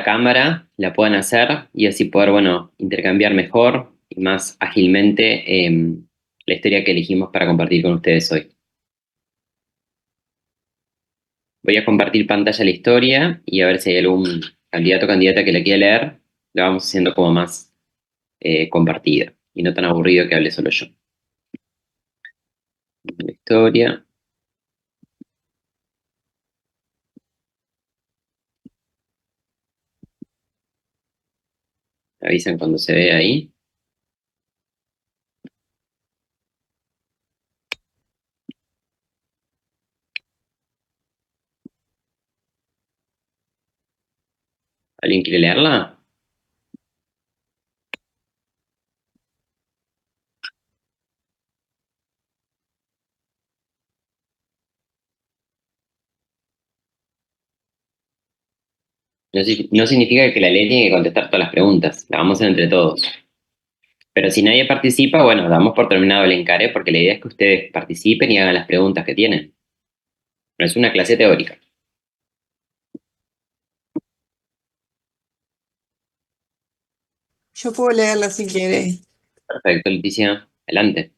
la cámara la puedan hacer y así poder, bueno, intercambiar mejor y más ágilmente la historia que elegimos para compartir con ustedes hoy. Voy a compartir pantalla la historia y a ver si hay algún candidato o candidata que la quiera leer. La vamos haciendo como más compartida y no tan aburrido que hable solo yo. La historia. Avisan cuando se ve ahí. ¿Alguien quiere leerla? No significa que la ley tiene que contestar todas las preguntas. La vamos a hacer entre todos. Pero si nadie participa, bueno, damos por terminado el encare porque la idea es que ustedes participen y hagan las preguntas que tienen. No es una clase teórica. Yo puedo leerla si quieres. Perfecto, Leticia. Adelante.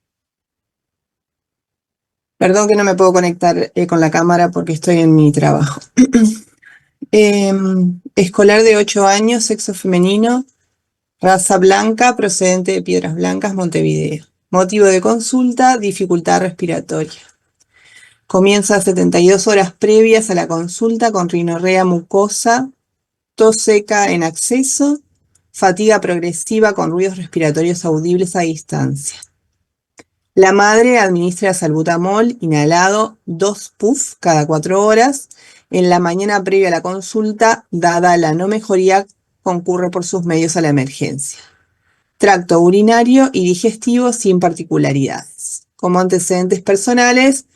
Perdón que no me puedo conectar con la cámara porque estoy en mi trabajo. Escolar de 8 años, sexo femenino, raza blanca, procedente de Piedras Blancas, Montevideo. Motivo de consulta, dificultad respiratoria. Comienza 72 horas previas a la consulta con rinorrea mucosa, tos seca en acceso, fatiga progresiva con ruidos respiratorios audibles a distancia. La madre administra salbutamol inhalado 2 puff cada 4 horas. En la mañana previa a la consulta, dada la no mejoría, concurre por sus medios a la emergencia. Tracto urinario y digestivo sin particularidades. Como antecedentes personales,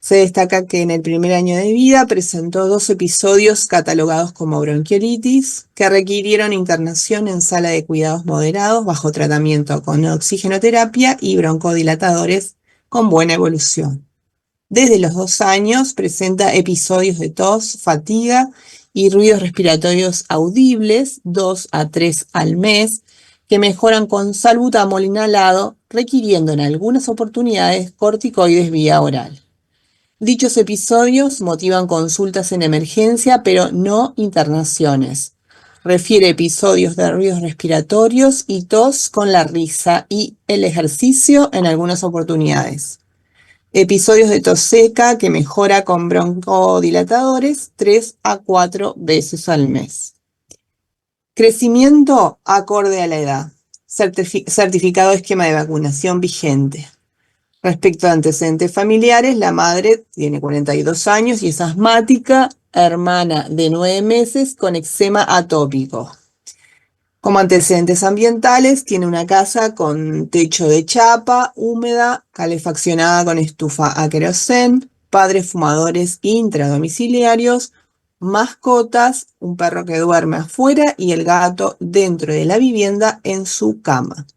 se destaca que en el primer año de vida presentó 2 episodios catalogados como bronquiolitis que requirieron internación en sala de cuidados moderados bajo tratamiento con oxigenoterapia y broncodilatadores con buena evolución. Desde los 2 años presenta episodios de tos, fatiga y ruidos respiratorios audibles 2 a 3 al mes que mejoran con salbutamol inhalado, requiriendo en algunas oportunidades corticoides vía oral. Dichos episodios motivan consultas en emergencia, pero no internaciones. Refiere episodios de ruidos respiratorios y tos con la risa y el ejercicio en algunas oportunidades. Episodios de tos seca que mejora con broncodilatadores 3 a 4 veces al mes. Crecimiento acorde a la edad. Certificado de esquema de vacunación vigente. Respecto a antecedentes familiares, la madre tiene 42 años y es asmática, hermana de 9 meses con eczema atópico. Como antecedentes ambientales, tiene una casa con techo de chapa, húmeda, calefaccionada con estufa a querosén, padres fumadores intradomiciliarios, mascotas, un perro que duerme afuera y el gato dentro de la vivienda en su cama.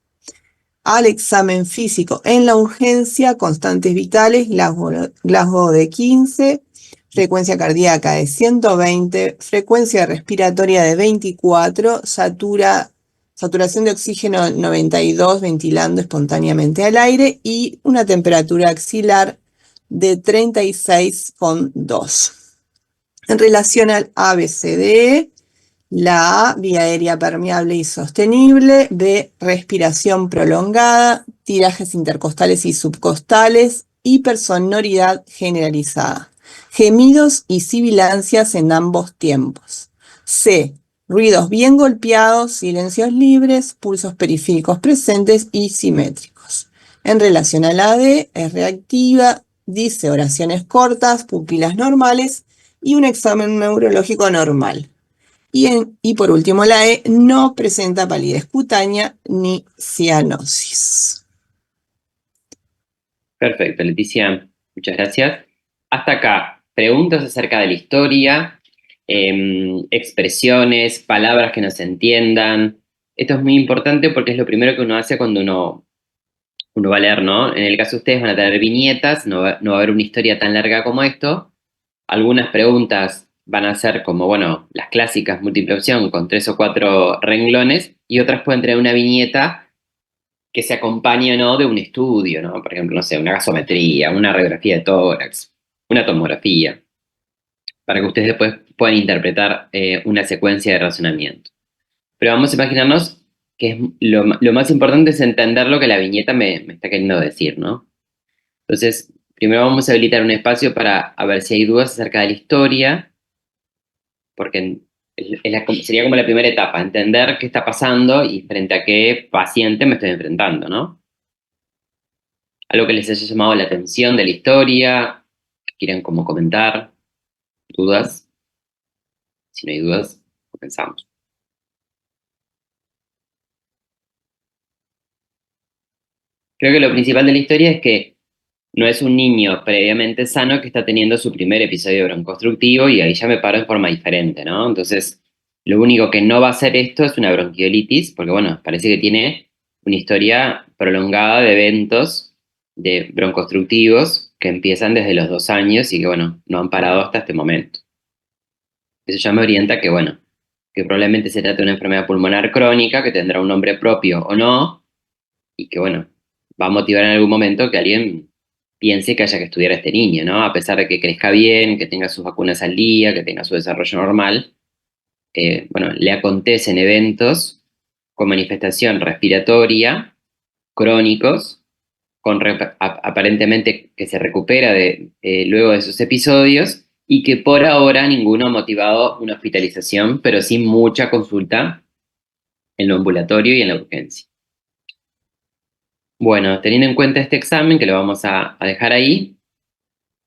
Al examen físico en la urgencia, constantes vitales, Glasgow de 15, frecuencia cardíaca de 120, frecuencia respiratoria de 24, saturación de oxígeno 92, ventilando espontáneamente al aire y una temperatura axilar de 36,2. En relación al ABCDE, la A, vía aérea permeable y sostenible. B, respiración prolongada, tirajes intercostales y subcostales, hipersonoridad generalizada, gemidos y sibilancias en ambos tiempos. C, ruidos bien golpeados, silencios libres, pulsos periféricos presentes y simétricos. En relación a la D, es reactiva, dice oraciones cortas, pupilas normales y un examen neurológico normal. Y por último, la E no presenta palidez cutánea ni cianosis. Perfecto, Leticia. Muchas gracias. Hasta acá, preguntas acerca de la historia, expresiones, palabras que no se entiendan. Esto es muy importante porque es lo primero que uno hace cuando uno va a leer, ¿no? En el caso de ustedes van a tener viñetas, no va a haber una historia tan larga como esto. Algunas preguntas van a ser como, bueno, las clásicas múltiple opción con 3 o 4 renglones, y otras pueden tener una viñeta que se acompañe o no de un estudio, ¿no? Por ejemplo, no sé, una gasometría, una radiografía de tórax, una tomografía, para que ustedes después puedan interpretar una secuencia de razonamiento. Pero vamos a imaginarnos que lo más importante es entender lo que la viñeta me está queriendo decir, ¿no? Entonces, primero vamos a habilitar un espacio para a ver si hay dudas acerca de la historia, porque sería como la primera etapa, entender qué está pasando y frente a qué paciente me estoy enfrentando, ¿no? Algo que les haya llamado la atención de la historia, que quieran como comentar, dudas. Si no hay dudas, comenzamos. Creo que lo principal de la historia es que no es un niño previamente sano que está teniendo su primer episodio broncoconstrictivo y ahí ya me paro en forma diferente, ¿no? Entonces, lo único que no va a hacer esto es una bronquiolitis, porque bueno, parece que tiene una historia prolongada de eventos de broncoconstrictivos que empiezan desde los 2 años y que bueno, no han parado hasta este momento. Eso ya me orienta que bueno, que probablemente se trate de una enfermedad pulmonar crónica que tendrá un nombre propio o no, y que bueno, va a motivar en algún momento que alguien piense que haya que estudiar a este niño, ¿no? A pesar de que crezca bien, que tenga sus vacunas al día, que tenga su desarrollo normal, bueno, le acontecen eventos con manifestación respiratoria, crónicos, aparentemente que se recupera luego de esos episodios y que por ahora ninguno ha motivado una hospitalización, pero sí mucha consulta en lo ambulatorio y en la urgencia. Bueno, teniendo en cuenta este examen, que lo vamos a dejar ahí,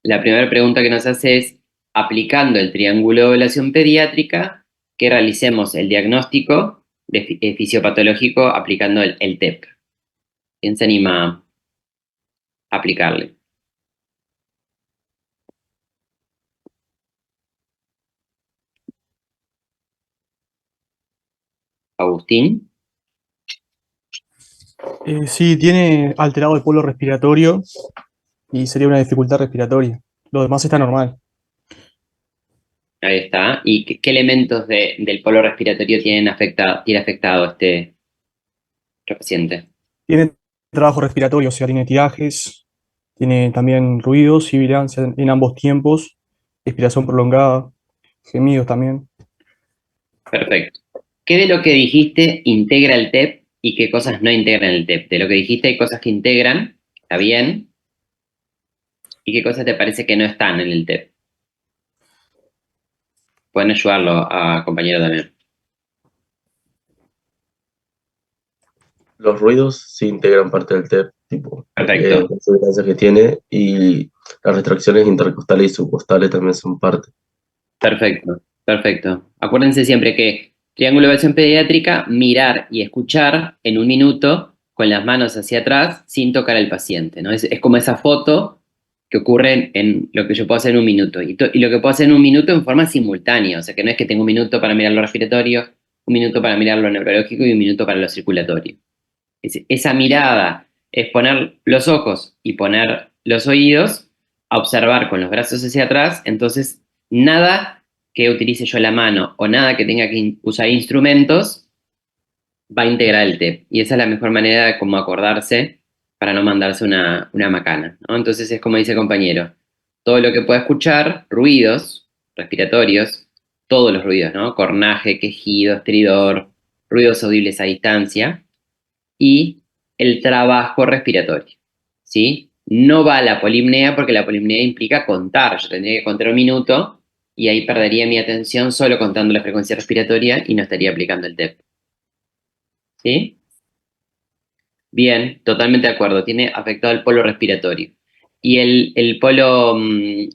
la primera pregunta que nos hace es, aplicando el triángulo de evaluación pediátrica, que realicemos el diagnóstico fisiopatológico aplicando el TEP. ¿Quién se anima a aplicarle? Agustín. Sí, tiene alterado el polo respiratorio y sería una dificultad respiratoria. Lo demás está normal. Ahí está. ¿Y qué elementos del polo respiratorio tiene afectado este paciente? Tiene trabajo respiratorio, o sea, tiene tirajes, tiene también ruidos, sibilancia en ambos tiempos, expiración prolongada, gemidos también. Perfecto. ¿Qué de lo que dijiste integra el TEP y qué cosas no integran el TEP? De lo que dijiste hay cosas que integran, está bien, y qué cosas te parece que no están en el TEP. Pueden ayudarlo a compañero también. Los ruidos sí integran parte del TEP, tipo, Perfecto, las sustancias que tiene, y las restricciones intercostales y subcostales también son parte. perfecto, perfecto. Acuérdense siempre que triángulo de evaluación pediátrica, mirar y escuchar en un minuto con las manos hacia atrás sin tocar al paciente, ¿no? Es como esa foto que ocurre en lo que yo puedo hacer en un minuto y lo que puedo hacer en un minuto en forma simultánea, o sea que no es que tengo un minuto para mirar lo respiratorio, un minuto para mirar lo neurológico y un minuto para lo circulatorio. Esa mirada es poner los ojos y poner los oídos a observar con los brazos hacia atrás, entonces nada que utilice yo la mano o nada que tenga que usar instrumentos va a integrar el TEP. Y esa es la mejor manera de como acordarse para no mandarse una macana, ¿no? Entonces es como dice el compañero, todo lo que pueda escuchar, ruidos respiratorios, todos los ruidos, ¿no? Cornaje, quejido, estridor, ruidos audibles a distancia, y el trabajo respiratorio, ¿sí? No va a la polipnea porque la polipnea implica contar. Yo tendría que contar un minuto y ahí perdería mi atención solo contando la frecuencia respiratoria y no estaría aplicando el TEP. ¿Sí? Bien, totalmente de acuerdo. Tiene afectado el polo respiratorio. Y el polo,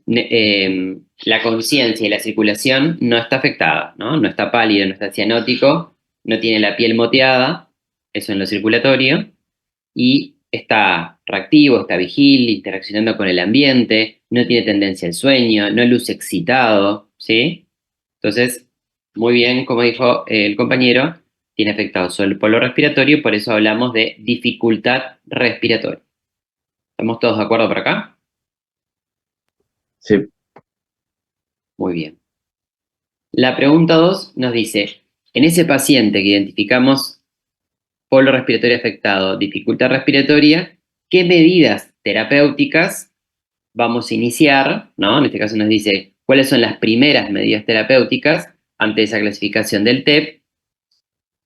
la conciencia y la circulación no está afectada, ¿no? No está pálido, no está cianótico, no tiene la piel moteada, eso en lo circulatorio, y está reactivo, está vigil, interaccionando con el ambiente, no tiene tendencia al sueño, no luce excitado, ¿sí? Entonces, muy bien, como dijo el compañero, tiene afectado solo el polo respiratorio, por eso hablamos de dificultad respiratoria. ¿Estamos todos de acuerdo por acá? Sí. Muy bien. La pregunta 2 nos dice, en ese paciente que identificamos polo respiratorio afectado, dificultad respiratoria, ¿qué medidas terapéuticas vamos a iniciar? ¿No? En este caso nos dice, ¿cuáles son las primeras medidas terapéuticas ante esa clasificación del TEP?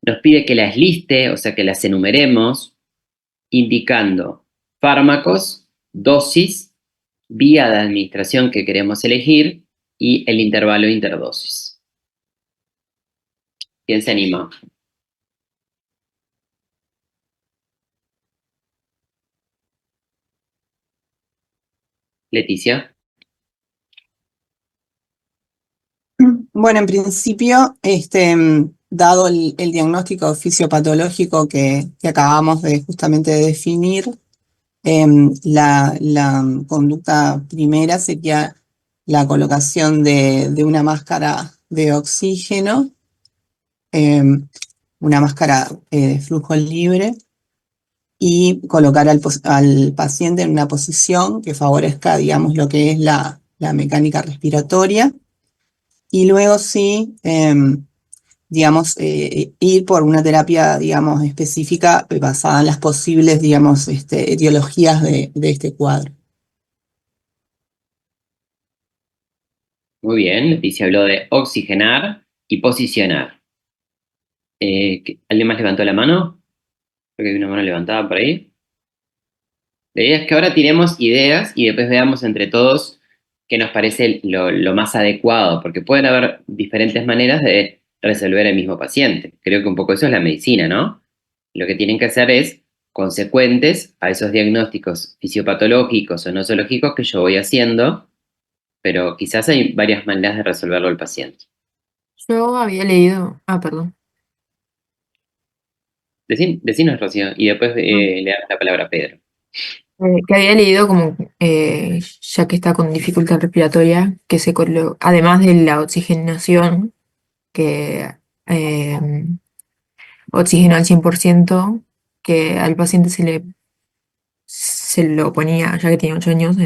Nos pide que las liste, o sea, que las enumeremos, indicando fármacos, dosis, vía de administración que queremos elegir y el intervalo interdosis. ¿Quién se anima? Leticia. Bueno, en principio, dado el diagnóstico fisiopatológico que acabamos de justamente de definir, la conducta primera sería la colocación de una máscara de oxígeno, una máscara de flujo libre, y colocar al paciente en una posición que favorezca, digamos, lo que es la mecánica respiratoria. Y luego sí, digamos, ir por una terapia, digamos, específica basada en las posibles, digamos, etiologías de este cuadro. Muy bien, Leticia habló de oxigenar y posicionar. ¿Alguien más levantó la mano? Creo que hay una mano levantada por ahí. La idea es que ahora tiremos ideas y después veamos entre todos qué nos parece lo más adecuado, porque pueden haber diferentes maneras de resolver el mismo paciente. Creo que un poco eso es la medicina, ¿no? Lo que tienen que hacer es consecuentes a esos diagnósticos fisiopatológicos o nosológicos que yo voy haciendo, pero quizás hay varias maneras de resolverlo el paciente. Yo había leído, perdón. Decinos, Rocío, y después No. le damos la palabra a Pedro. Que había leído como, ya que está con dificultad respiratoria, que además de la oxigenación, que eh, oxígeno al 100%, que al paciente se lo ponía, ya que tenía 8 años,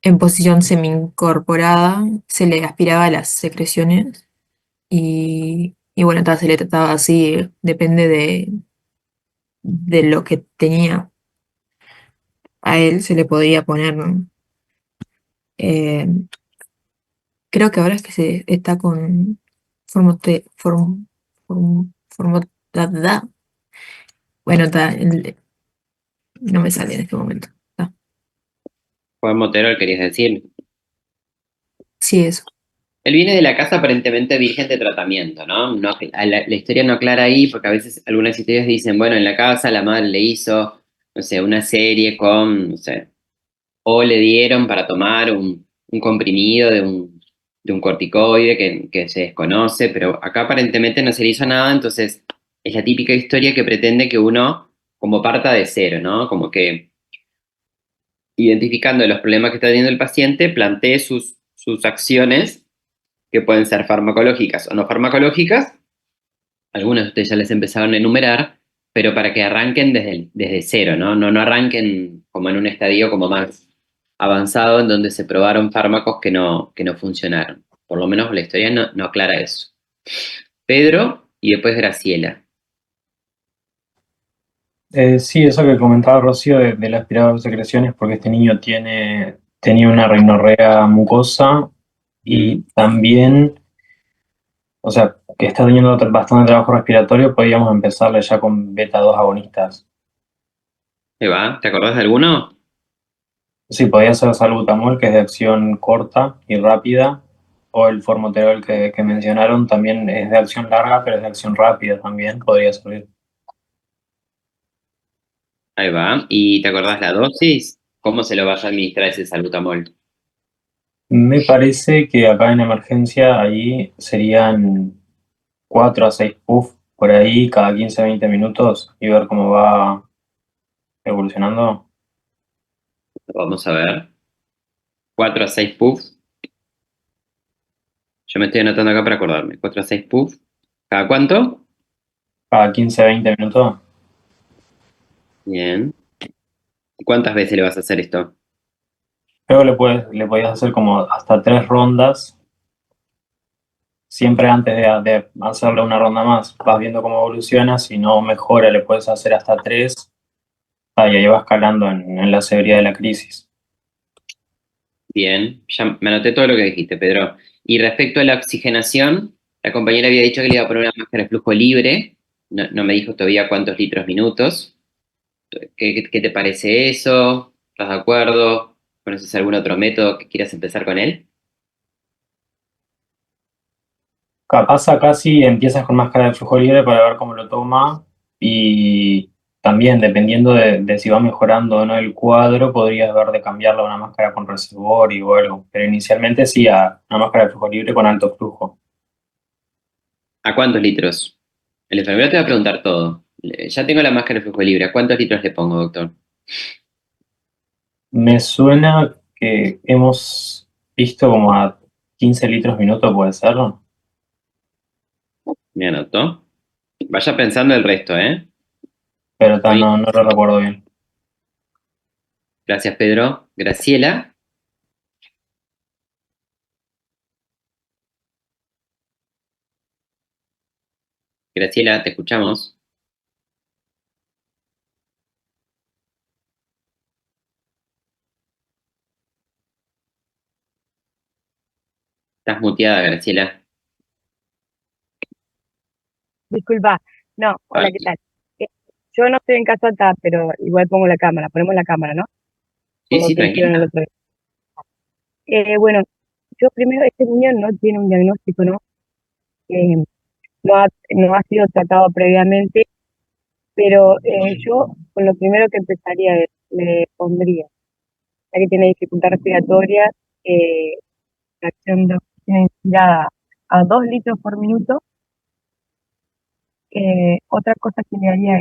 en posición semi-incorporada, se le aspiraba las secreciones y bueno, se le trataba así, depende de lo que tenía. A él se le podría poner, eh, creo que ahora es que se está con formote, formotadá. Bueno, no me sale en este momento. Juan Montero, querías decir. Sí, eso. Él viene de la casa aparentemente virgen de tratamiento, ¿no? La historia no aclara ahí, porque a veces algunas historias dicen, bueno, en la casa la madre le hizo, no sé, una serie con, no sé, o le dieron para tomar un comprimido de un corticoide que se desconoce, pero acá aparentemente no se le hizo nada, entonces es la típica historia que pretende que uno como parta de cero, ¿no? Como que identificando los problemas que está teniendo el paciente, plantee sus acciones que pueden ser farmacológicas o no farmacológicas. Algunos de ustedes ya les empezaron a enumerar, pero para que arranquen desde cero, ¿no? No arranquen como en un estadio como más avanzado en donde se probaron fármacos que no funcionaron. Por lo menos la historia no aclara eso. Pedro y después Graciela. Sí, eso que comentaba Rocío del aspirado de secreciones, porque este niño tenía una rinorrea mucosa y también, o sea, que está teniendo bastante trabajo respiratorio, podríamos empezarle ya con beta 2 agonistas. Eva, ¿te acordás de alguno? Sí, podría ser salbutamol, que es de acción corta y rápida, o el formoterol que mencionaron, también es de acción larga, pero es de acción rápida también, podría servir. Ahí va. ¿Y te acordás la dosis? ¿Cómo se lo vas a administrar ese salbutamol? Me parece que acá en emergencia ahí serían 4 a 6 puff por ahí cada 15-20 minutos y ver cómo va evolucionando. Vamos a ver. 4 a 6 puffs. Yo me estoy anotando acá para acordarme. 4 a 6 puffs. ¿Cada cuánto? Cada 15-20 minutos. Bien. ¿Y cuántas veces le vas a hacer esto? Luego le podías hacer como hasta 3 rondas siempre antes de hacerle una ronda más, vas viendo cómo evoluciona, si no mejora, le puedes hacer hasta 3, y ahí va escalando en la severidad de la crisis. Bien, ya me anoté todo lo que dijiste, Pedro. Y respecto a la oxigenación, la compañera había dicho que le iba a poner una máscara de flujo libre. No me dijo todavía cuántos litros minutos. ¿Qué te parece eso? ¿Estás de acuerdo? ¿Conoces algún otro método que quieras empezar con él? Capaz acá sí empiezas con máscara de flujo libre para ver cómo lo toma y también dependiendo de si va mejorando o no el cuadro, podrías ver de cambiarla a una máscara con reservorio o algo, pero inicialmente sí a una máscara de flujo libre con alto flujo. ¿A cuántos litros? El enfermero te va a preguntar todo. Ya tengo la máscara de flujo libre. ¿A cuántos litros le pongo, doctor? Me suena que hemos visto como a 15 litros minuto, puede ser, Me anotó. Vaya pensando el resto, ¿eh? pero Oye, no lo recuerdo bien. gracias, Pedro. Graciela. Graciela, te escuchamos. Estás muteada, Graciela. Disculpa, no, Ah, hola, ¿qué tal? Eh, Yo no estoy en casa acá, pero igual pongo la cámara, ponemos la cámara, ¿no? sí, Como sí, te dijeron el tranquila. otro día. Bueno, yo primero, este niño no tiene un diagnóstico, ¿no? Eh, no ha sido tratado previamente, pero yo con lo primero que empezaría es, le pondría, ya que tiene dificultad respiratoria, fracción de oxígeno inspirada a 2 litros por minuto. Otra cosa que le haría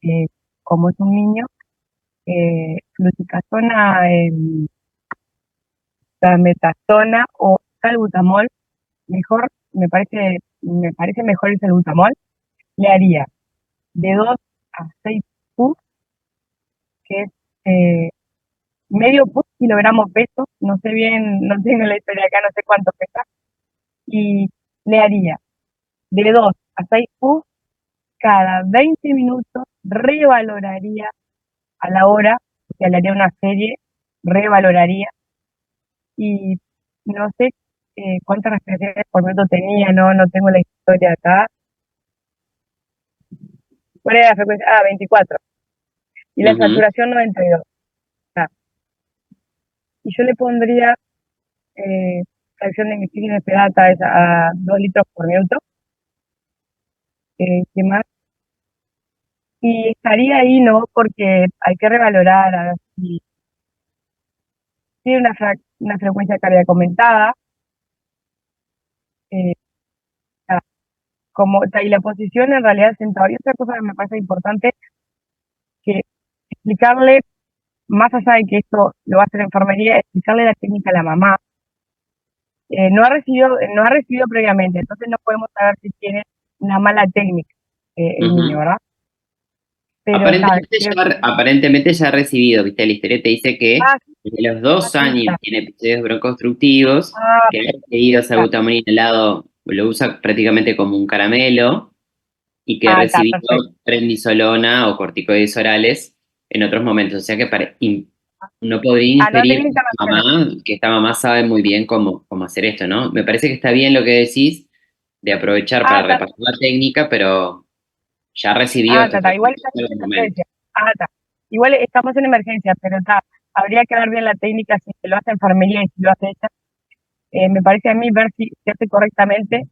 es, como es un niño, fluticasona, metazona o salbutamol, me parece mejor el salbutamol, le haría de 2 a 6 puffs, que es medio puff kilogramo peso, no sé bien, no tengo la historia acá, no sé cuánto pesa, y le haría de 2 a 6 puffs cada 20 minutos, revaloraría a la hora, o sea, le haría una serie, revaloraría, y no sé cuántas respiraciones por minuto tenía, no tengo la historia acá. ¿Cuál era la frecuencia? 24. Y la Ujú. saturación 92. Ah, y yo le pondría fracción de oxígeno esperada a 2 litros por minuto. ¿Qué más? Y estaría ahí, ¿no? Porque hay que revalorar a ver si tiene una frecuencia cardíaca aumentada. eh, ah, y la posición en realidad sentado. Y otra cosa que me parece importante, que explicarle, más allá de que esto lo va a hacer enfermería, explicarle la técnica a la mamá. No ha recibido previamente, entonces no podemos saber si tiene una mala técnica el niño, Ujú. ¿verdad? Pero tal, Aparentemente ya ha recibido, viste, la historia te dice que sí, desde los 2 años está. tiene episodios broncoconstructivos, Ah, que ha recibido está. salbutamol inhalado, lo usa prácticamente como un caramelo, y que ha Está, recibido perfecto. prednisolona o corticoides orales en otros momentos. O sea que uno podría No inferir tenía internacional. que esta mamá sabe muy bien cómo hacer esto, ¿no? Me parece que está bien lo que decís de aprovechar para Está. repasar la técnica, pero ya recibió estos Está. Igual estamos tratamientos en en algún momento. emergencia. Está. Igual estamos en emergencia, pero está. Habría que ver bien la técnica si se lo hace enfermería y si lo hace ella. Me parece a mí ver si se hace correctamente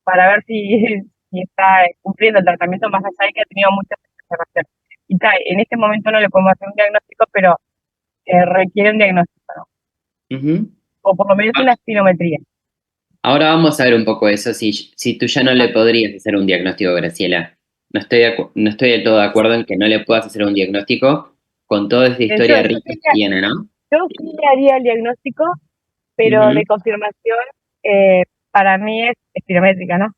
para ver si, si está cumpliendo el tratamiento, más allá de que ha tenido muchas observaciones. Y está, en este momento no le podemos hacer un diagnóstico, pero requiere un diagnóstico, ¿no? Ujú. O por lo menos una espirometría. Ahora vamos a ver un poco eso, si tú ya no le podrías hacer un diagnóstico, Graciela. No estoy del todo de acuerdo en que no le puedas hacer un diagnóstico con toda esta Yo, historia rica que tiene, ¿no? yo sí le haría el diagnóstico, pero Ujú. de confirmación para mí es espirométrica, ¿no?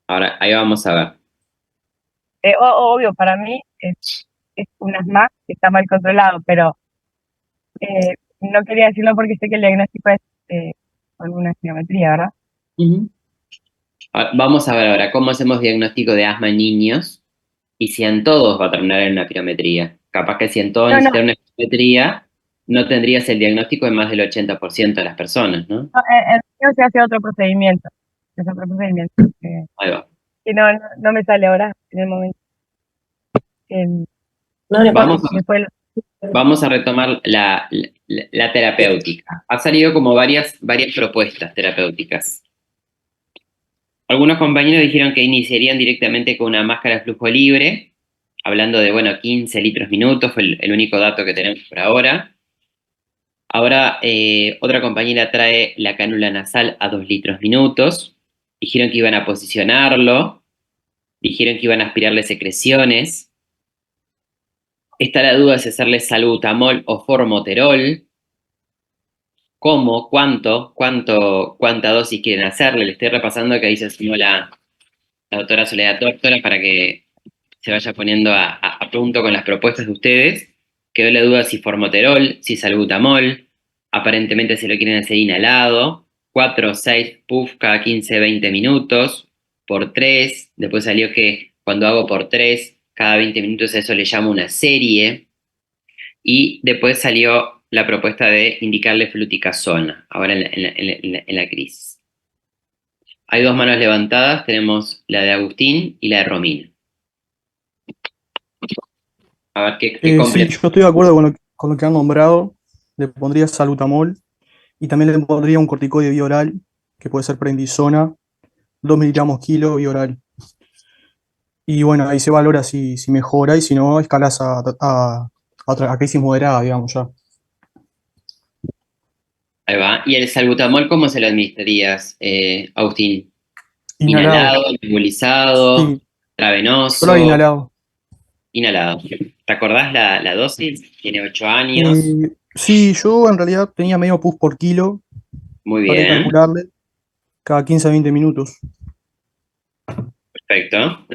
Ahora, ahí vamos a ver. Obvio, para mí es un asma que está mal controlado, pero no quería decirlo porque sé que el diagnóstico es con una espirometría, ¿verdad? Ujú. Vamos a ver ahora cómo hacemos diagnóstico de asma en niños y si en todos va a terminar en una pirometría. Capaz que si en todos No, no, necesitan una pirometría, no tendrías el diagnóstico de más del 80% de las personas, ¿no? no, el mío se hace otro procedimiento. Es otro procedimiento. Ahí va. Que no me sale ahora en el momento. Em, Vamos a, después, vamos a retomar la terapéutica. Ha salido como varias propuestas terapéuticas. Algunos compañeros dijeron que iniciarían directamente con una máscara de flujo libre, hablando de, bueno, 15 litros minutos, fue el único dato que tenemos por ahora. Ahora, otra compañera trae la cánula nasal a 2 litros minutos. Dijeron que iban a posicionarlo, dijeron que iban a aspirarle secreciones. Está la duda si hacerle salbutamol o formoterol. ¿Cómo? ¿Cuánta dosis quieren hacerle? Le estoy repasando que ahí se sumó la doctora Soledad Tórtola para que se vaya poniendo a punto con las propuestas de ustedes. Quedó la duda si formoterol, si salbutamol. Aparentemente se lo quieren hacer inhalado. 4 o 6 puff cada 15-20 minutos. Por 3. Después salió que cuando hago por 3, cada 20 minutos a eso le llamo una serie. Y después salió la propuesta de indicarle fluticasona, ahora en la crisis. Hay 2 manos levantadas, tenemos la de Agustín y la de Romina. A ver qué Sí, completo. yo estoy de acuerdo con lo que han nombrado. Le pondría salbutamol y también le pondría un corticoide vía oral, que puede ser prednisona, 2 miligramos kilo vía oral. Y bueno, ahí se valora si mejora y si no, escalas a crisis moderada, digamos ya. Ahí va. ¿Y el salbutamol cómo se lo administrarías, Agustín? Inhalado. ¿Inhalado, nebulizado, Sí, solo intravenoso? inhalado. Inhalado. ¿Te acordás la dosis? Tiene 8 años. Sí, yo en realidad tenía medio pus por kilo, Muy habría que bien. calcularle, cada 15 a 20 minutos. Perfecto.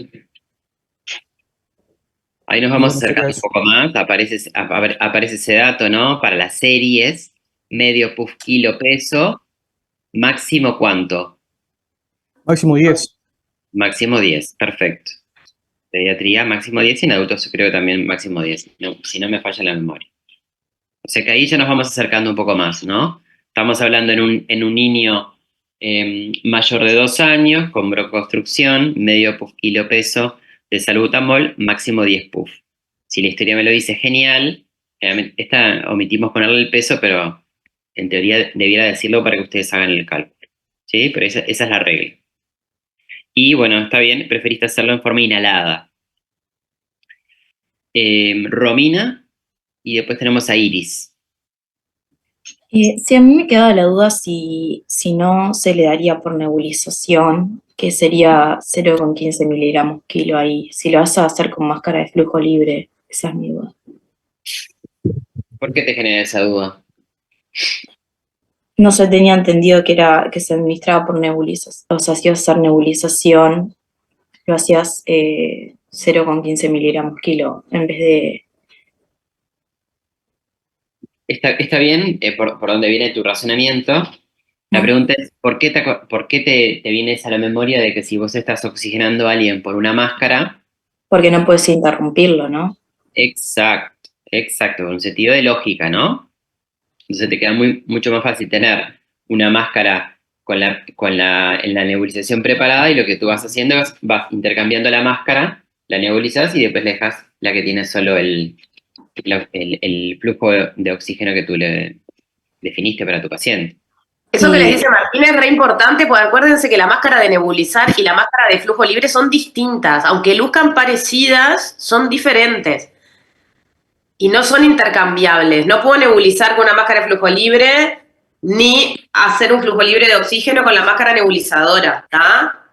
Ahí nos Y vamos bueno, sería acercando un eso. poco más. Aparece ese dato, ¿no? Para las series, medio puff kilo peso. ¿Máximo cuánto? Máximo 10. Máximo 10. Perfecto. Pediatría, máximo 10 y en adultos creo que también máximo 10. No, si no me falla la memoria. O sea que ahí ya nos vamos acercando un poco más, ¿no? Estamos hablando en un niño mayor de 2 años, con broconstrucción, medio puff kilo peso de salbutamol, máximo 10 puff. Si la historia me lo dice, genial. Esta omitimos ponerle el peso, pero en teoría debiera decirlo para que ustedes hagan el cálculo. ¿Sí? Pero esa es la regla. Y bueno, está bien, preferiste hacerlo en forma inhalada. Romina, y después tenemos a Iris. Sí, a mí me queda la duda si no se le daría por nebulización, que sería 0,15 miligramos kilo ahí. Si lo vas a hacer con máscara de flujo libre, esa es mi duda. ¿Por qué te genera esa duda? No se tenía entendido que se administraba por nebulización. O sea, si ibas a hacer nebulización, lo hacías 0,15 miligramos kilo en vez de... Está bien por dónde viene tu razonamiento. La pregunta es, ¿por qué te viene esa a la memoria de que si vos estás oxigenando a alguien por una máscara? Porque no puedes interrumpirlo, ¿no? Exacto, con un sentido de lógica, ¿no? Entonces te queda mucho más fácil tener una máscara en la nebulización preparada y lo que tú vas haciendo es vas intercambiando la máscara, la nebulizas y después le dejas la que tiene solo el flujo de oxígeno que tú le definiste para tu paciente. Eso que les dice Martín es re importante, porque acuérdense que la máscara de nebulizar y la máscara de flujo libre son distintas. Aunque luzcan parecidas, son diferentes. Y no son intercambiables. No puedo nebulizar con una máscara de flujo libre, ni hacer un flujo libre de oxígeno con la máscara nebulizadora, ¿está?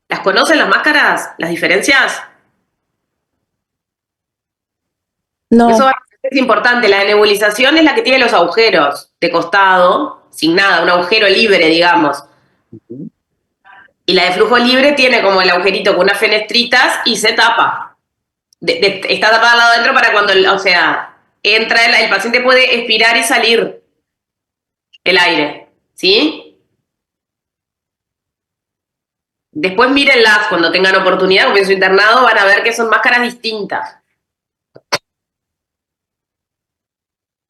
¿Las conocen las máscaras? ¿Las diferencias? No, Eso es importante. La de nebulización es la que tiene los agujeros de costado, sin nada, un agujero libre, digamos. Y la de flujo libre tiene como el agujerito con unas fenestritas y se tapa. Está tapada al lado adentro para cuando, o sea, entra el paciente puede expirar y salir el aire, ¿sí? Después mírenlas cuando tengan oportunidad, porque en su internado van a ver que son máscaras distintas.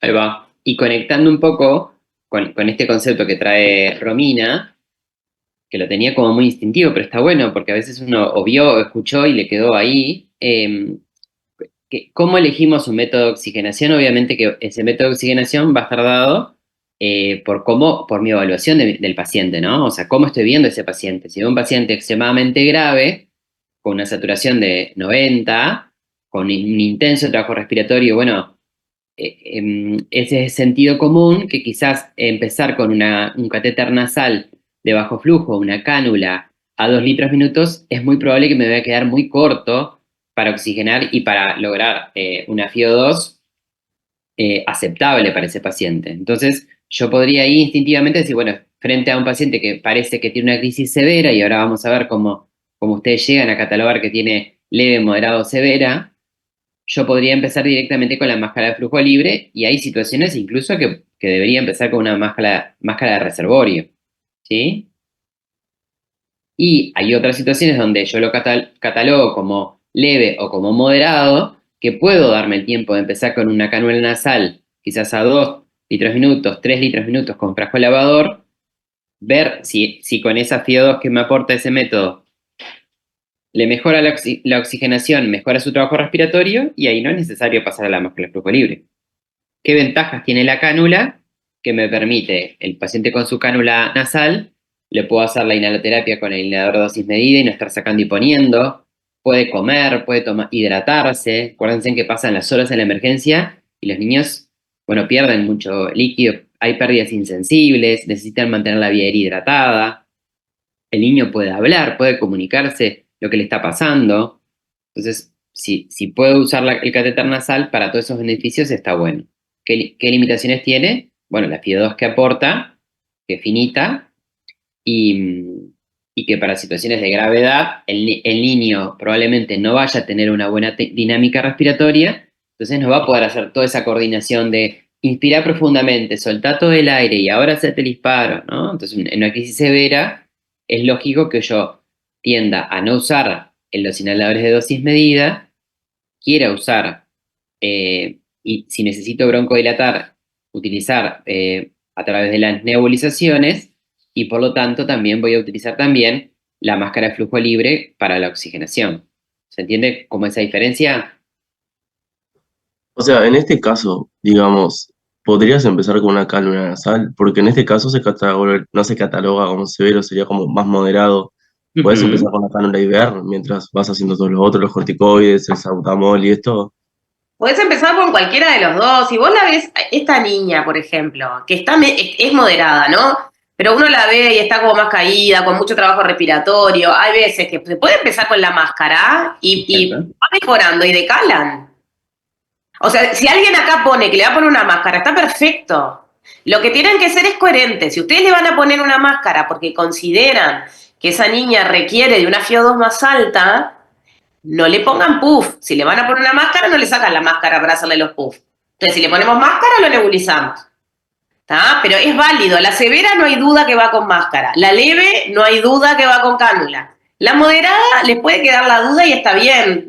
Ahí va. Y conectando un poco con este concepto que trae Romina, que lo tenía como muy instintivo, pero está bueno, porque a veces uno o vio o escuchó y le quedó ahí. ¿Cómo elegimos un método de oxigenación? Obviamente que ese método de oxigenación va a estar dado por mi evaluación del paciente, ¿no? O sea, cómo estoy viendo a ese paciente. Si veo un paciente extremadamente grave, con una saturación de 90, con un intenso trabajo respiratorio, bueno, ese es sentido común que quizás empezar con un catéter nasal de bajo flujo, una cánula a 2 litros minutos, es muy probable que me vaya a quedar muy corto para oxigenar y para lograr una FiO2 aceptable para ese paciente. Entonces, yo podría ahí instintivamente decir, bueno, frente a un paciente que parece que tiene una crisis severa, y ahora vamos a ver cómo ustedes llegan a catalogar que tiene leve, moderado o severa, yo podría empezar directamente con la máscara de flujo libre, y hay situaciones incluso que debería empezar con una máscara de reservorio, ¿sí? Y hay otras situaciones donde yo lo catalogo como leve o como moderado, que puedo darme el tiempo de empezar con una cánula nasal, quizás a 2 litros minutos, 3 litros minutos con frasco lavador, ver si con esa FiO2 que me aporta ese método le mejora la oxigenación, mejora su trabajo respiratorio, y ahí no es necesario pasar a la máscara de flujo libre. ¿Qué ventajas tiene la cánula? Que me permite, el paciente con su cánula nasal, le puedo hacer la inhaloterapia con el inhalador de dosis medida y no estar sacando y poniendo, puede comer, puede hidratarse. Acuérdense que pasan las horas en la emergencia y los niños, bueno, pierden mucho líquido, hay pérdidas insensibles, necesitan mantener la vía aérea hidratada, el niño puede hablar, puede comunicarse lo que le está pasando. Entonces, si puedo usar el catéter nasal para todos esos beneficios, está bueno. ¿Qué limitaciones tiene? Bueno, la FiO2 que aporta, que es finita, y que para situaciones de gravedad el niño probablemente no vaya a tener una buena dinámica respiratoria, entonces no va a poder hacer toda esa coordinación de inspirar profundamente, soltar todo el aire y ahora hacerte el disparo, ¿no? Entonces, en una crisis severa, es lógico que yo tienda a no usar los inhaladores de dosis medida, quiera usar, y si necesito broncodilatar, utilizar a través de las nebulizaciones, y por lo tanto también voy a utilizar también la máscara de flujo libre para la oxigenación. ¿Se entiende cómo esa diferencia? O sea, en este caso, digamos, podrías empezar con una cánula nasal, porque en este caso no se cataloga como severo, sería como más moderado. Puedes empezar con la cánula y ver mientras vas haciendo todos los otros, los corticoides, el salbutamol y esto. Podés empezar con cualquiera de los dos. Si vos la ves, esta niña, por ejemplo, que es moderada, ¿no? Pero uno la ve y está como más caída, con mucho trabajo respiratorio. Hay veces que se puede empezar con la máscara y va mejorando y decalan. O sea, si alguien acá pone que le va a poner una máscara, está perfecto. Lo que tienen que ser es coherentes. Si ustedes le van a poner una máscara porque consideran que esa niña requiere de una FiO2 más alta, no le pongan puff. Si le van a poner una máscara, no le sacan la máscara para hacerle los puff. Entonces, si le ponemos máscara, lo nebulizamos. ¿Está? Pero es válido. La severa no hay duda que va con máscara. La leve no hay duda que va con cánula. La moderada les puede quedar la duda y está bien.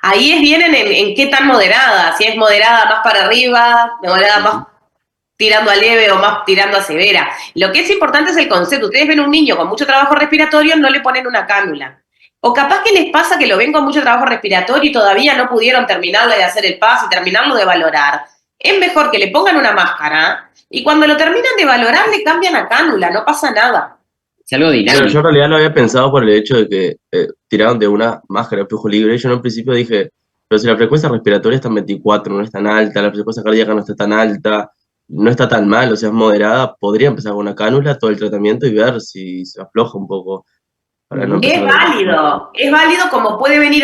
Ahí es bien en qué tan moderada. Si es moderada más para arriba, moderada más tirando a leve o más tirando a severa. Lo que es importante es el concepto. Ustedes ven un niño con mucho trabajo respiratorio, no le ponen una cánula. O capaz que les pasa que lo ven con mucho trabajo respiratorio y todavía no pudieron terminarlo de hacer el paso y terminarlo de valorar. Es mejor que le pongan una máscara y cuando lo terminan de valorar le cambian a cánula, no pasa nada. Es algo dinámico. Pero yo en realidad lo había pensado por el hecho de que tiraron de una máscara de flujo libre. Yo en un principio dije, pero si la frecuencia respiratoria está en 24, no es tan alta, la frecuencia cardíaca no está tan alta, no está tan mal, o sea, es moderada, podría empezar con una cánula todo el tratamiento y ver si se afloja un poco. Para no Es válido como puede venir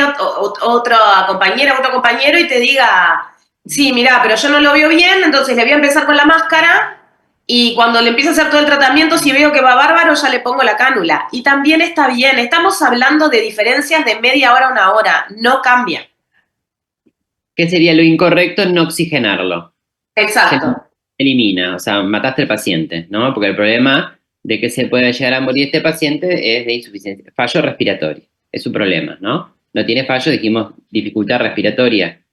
otra compañera, otro compañero y te diga, sí, mirá, pero yo no lo veo bien, entonces le voy a empezar con la máscara y cuando le empiezo a hacer todo el tratamiento, si veo que va bárbaro, ya le pongo la cánula. Y también está bien, estamos hablando de diferencias de media hora a una hora, no cambia. ¿Qué sería lo incorrecto? No oxigenarlo. Exacto. Elimina, o sea, mataste al paciente, ¿no? Porque el problema de que se pueda llegar a morir este paciente es de insuficiencia, fallo respiratorio, es su problema, ¿no? No tiene fallo, dijimos dificultad respiratoria,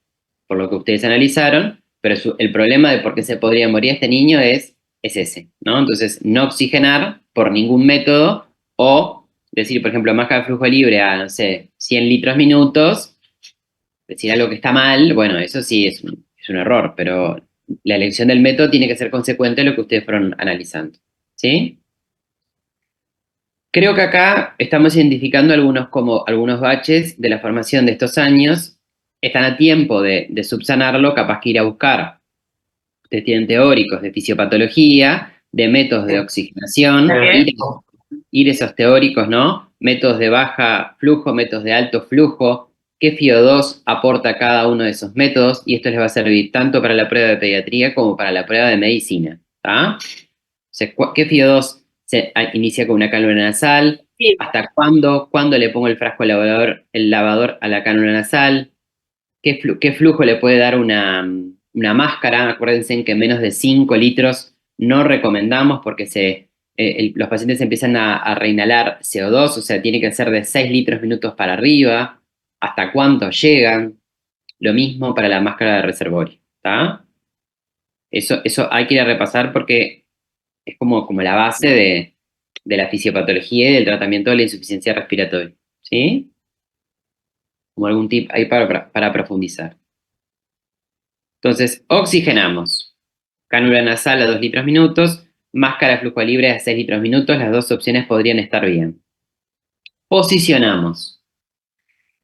por lo que ustedes analizaron, pero el problema de por qué se podría morir este niño es ese, ¿no? Entonces, no oxigenar por ningún método o decir, por ejemplo, máscara de flujo libre a, no sé, 100 litros minutos, decir algo que está mal, bueno, eso sí es un error, pero la elección del método tiene que ser consecuente a lo que ustedes fueron analizando, ¿sí? Creo que acá estamos identificando algunos baches de la formación de estos años. Están a tiempo de subsanarlo, capaz que ir a buscar. Ustedes tienen teóricos de fisiopatología, de métodos de oxigenación, ir esos teóricos, ¿no? Métodos de baja flujo, métodos de alto flujo, qué FIO2 aporta cada uno de esos métodos, y esto les va a servir tanto para la prueba de pediatría como para la prueba de medicina, ¿tá? O sea, ¿qué FIO2 se inicia con una cánula nasal? Sí. ¿Hasta cuándo? ¿Cuándo le pongo el frasco lavador a la cánula nasal? ¿Qué flujo le puede dar una máscara? Acuérdense que en menos de 5 litros no recomendamos porque los pacientes empiezan a reinhalar CO2, o sea, tiene que ser de 6 litros minutos para arriba. ¿Hasta cuánto llegan? Lo mismo para la máscara de reservorio, ¿está? Eso hay que ir a repasar porque es como la base de la fisiopatología y del tratamiento de la insuficiencia respiratoria, ¿sí? Como algún tip ahí para profundizar. Entonces, oxigenamos. Cánula nasal a 2 litros minutos, máscara de flujo libre a 6 litros minutos, las dos opciones podrían estar bien. Posicionamos.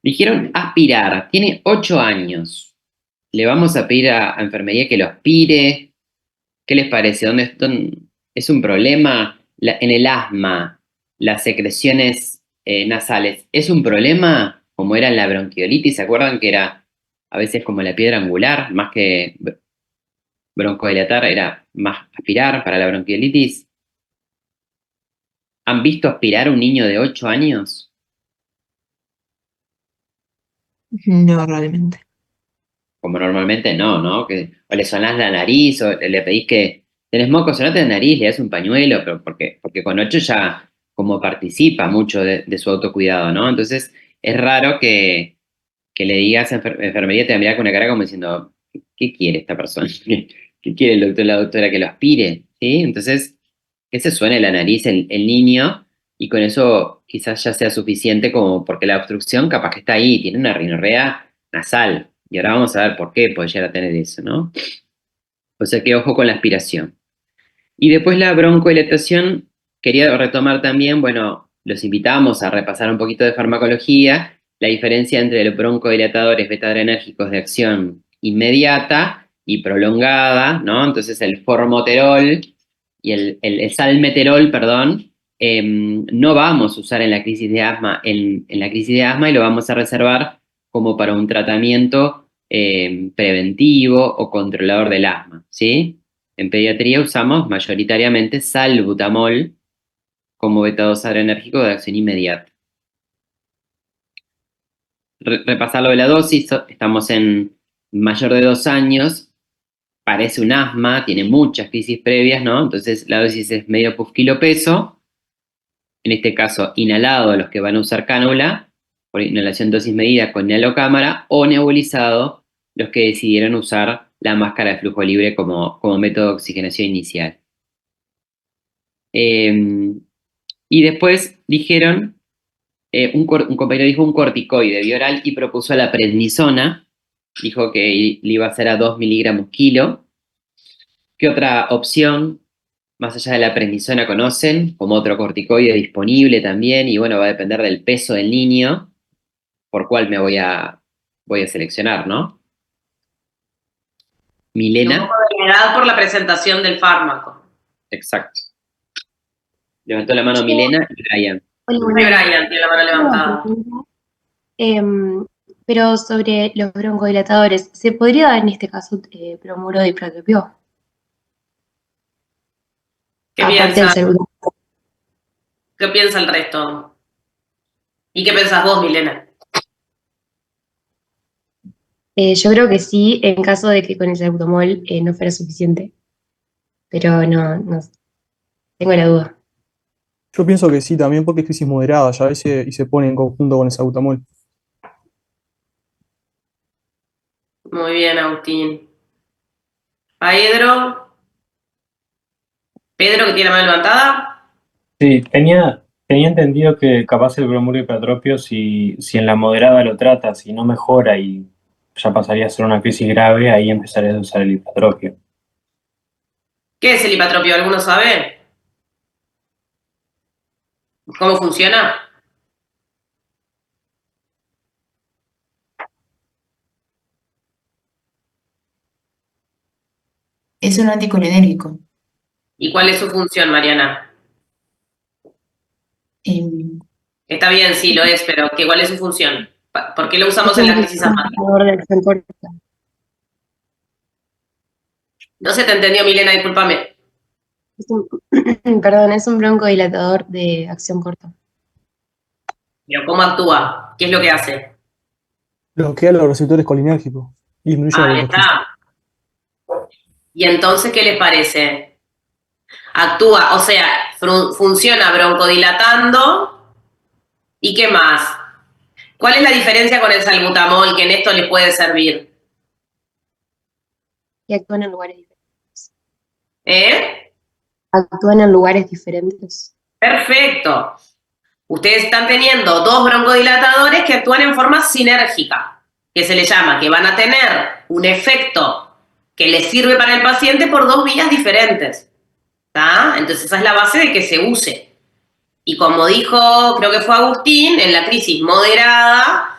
Dijeron aspirar, tiene 8 años. Le vamos a pedir a enfermería que lo aspire. ¿Qué les parece? ¿Dónde es un problema? En el asma, las secreciones nasales, ¿es un problema? Como era en la bronquiolitis, ¿se acuerdan que era a veces como la piedra angular, más que broncodilatar, era más aspirar para la bronquiolitis? ¿Han visto aspirar a un niño de 8 años? No, realmente. Como normalmente no, ¿no? O le sonás la nariz, o le pedís que tenés moco, sonate la nariz, le das un pañuelo, pero porque con 8 ya como participa mucho de su autocuidado, ¿no? Entonces es raro que le digas a enfermería, te va a mirar con una cara como diciendo, ¿qué quiere esta persona? ¿Qué quiere el doctor, la doctora? Que lo aspire, ¿sí? Entonces, que se suene la nariz el niño y con eso quizás ya sea suficiente como porque la obstrucción capaz que está ahí, tiene una rinorrea nasal. Y ahora vamos a ver por qué puede llegar a tener eso, ¿no? O sea que ojo con la aspiración. Y después la broncodilatación, quería retomar también, bueno, los invitamos a repasar un poquito de farmacología, la diferencia entre los broncodilatadores beta-adrenérgicos de acción inmediata y prolongada, ¿no? Entonces el formoterol y el salmeterol, perdón, no vamos a usar en la crisis de asma, en la crisis de asma, y lo vamos a reservar como para un tratamiento preventivo o controlador del asma, ¿sí? En pediatría usamos mayoritariamente salbutamol como beta-2 adrenérgico de acción inmediata. Repasar lo de la dosis, estamos en mayor de 2 años, parece un asma, tiene muchas crisis previas, ¿no? Entonces la dosis es medio puff kilo peso, en este caso inhalado a los que van a usar cánula, por inhalación dosis medida con inhalocámara, o nebulizado los que decidieron usar la máscara de flujo libre como método de oxigenación inicial. Y después dijeron, un compañero dijo un corticoide bioral y propuso la prednisona, dijo que le iba a hacer a 2 miligramos kilo. ¿Qué otra opción, más allá de la prednisona, conocen como otro corticoide disponible también? Y bueno, va a depender del peso del niño, por cuál me voy a seleccionar, ¿no? Milena. Un poco de la edad por la presentación del fármaco. Exacto. Levantó la mano Milena y Brian. Hola, Brian tiene la mano levantada. Pero sobre los broncodilatadores, ¿se podría dar en este caso bromuro de diprotopio? ¿Qué piensa el resto? ¿Y qué pensás vos, Milena? Yo creo que sí, en caso de que con el salbutamol no fuera suficiente. Pero no tengo la duda. Yo pienso que sí, también porque es crisis moderada ya a veces y se pone en conjunto con el salbutamol. Muy bien, Agustín. Pedro. Pedro, que tiene la mano levantada. Sí, tenía entendido que capaz el bromuro hipotropio, si en la moderada lo trata, si no mejora y ya pasaría a ser una crisis grave, ahí empezaría a usar el hipotropio. ¿Qué es el hipatropio? ¿Alguno sabe? ¿Cómo funciona? Es un anticolinérgico. ¿Y cuál es su función, Mariana? Em, Está bien, sí, lo es, pero ¿cuál es su función? ¿Por qué lo Es usamos en la un crisis asmática? bloqueador de acción corta. No se te entendió, Milena, discúlpame. Es un, perdón, es un broncodilatador de acción corta. Pero ¿cómo actúa? ¿Qué es lo que hace? Bloquea los receptores colinérgicos y disminuye la Ahí bronquitis. está. ¿Y entonces qué les parece? Actúa, o sea, funciona broncodilatando. ¿Y qué más? ¿Cuál es la diferencia con el salbutamol que en esto les puede servir? Y actúan en lugares diferentes. ¿Eh? Actúan en lugares diferentes. Perfecto. Ustedes están teniendo dos broncodilatadores que actúan en forma sinérgica, que se le llama, que van a tener un efecto que les sirve para el paciente por dos vías diferentes. ¿Está? Entonces esa es la base de que se use. Y como dijo, creo que fue Agustín, en la crisis moderada,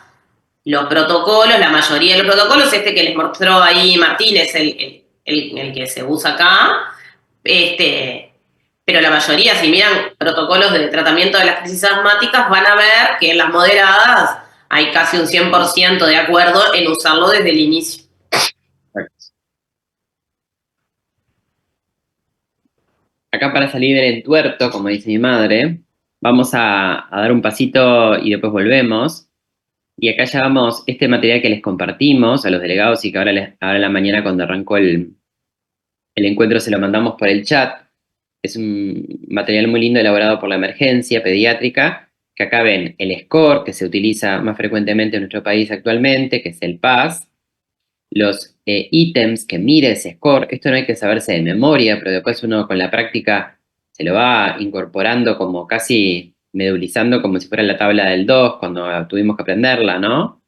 los protocolos, la mayoría de los protocolos, este que les mostró ahí Martínez, el que se usa acá, pero la mayoría, si miran protocolos de tratamiento de las crisis asmáticas, van a ver que en las moderadas hay casi un 100% de acuerdo en usarlo desde el inicio. Acá para salir del entuerto, como dice mi madre, vamos a dar un pasito y después volvemos. Y acá ya vamos, este material que les compartimos a los delegados y que ahora a la mañana cuando arrancó el encuentro se lo mandamos por el chat. Es un material muy lindo elaborado por la emergencia pediátrica, que acá ven el score que se utiliza más frecuentemente en nuestro país actualmente, que es el PAS, los ítems que mide ese score. Esto no hay que saberse de memoria, pero después uno con la práctica se lo va incorporando como casi medulizando como si fuera la tabla del 2 cuando tuvimos que aprenderla, ¿no?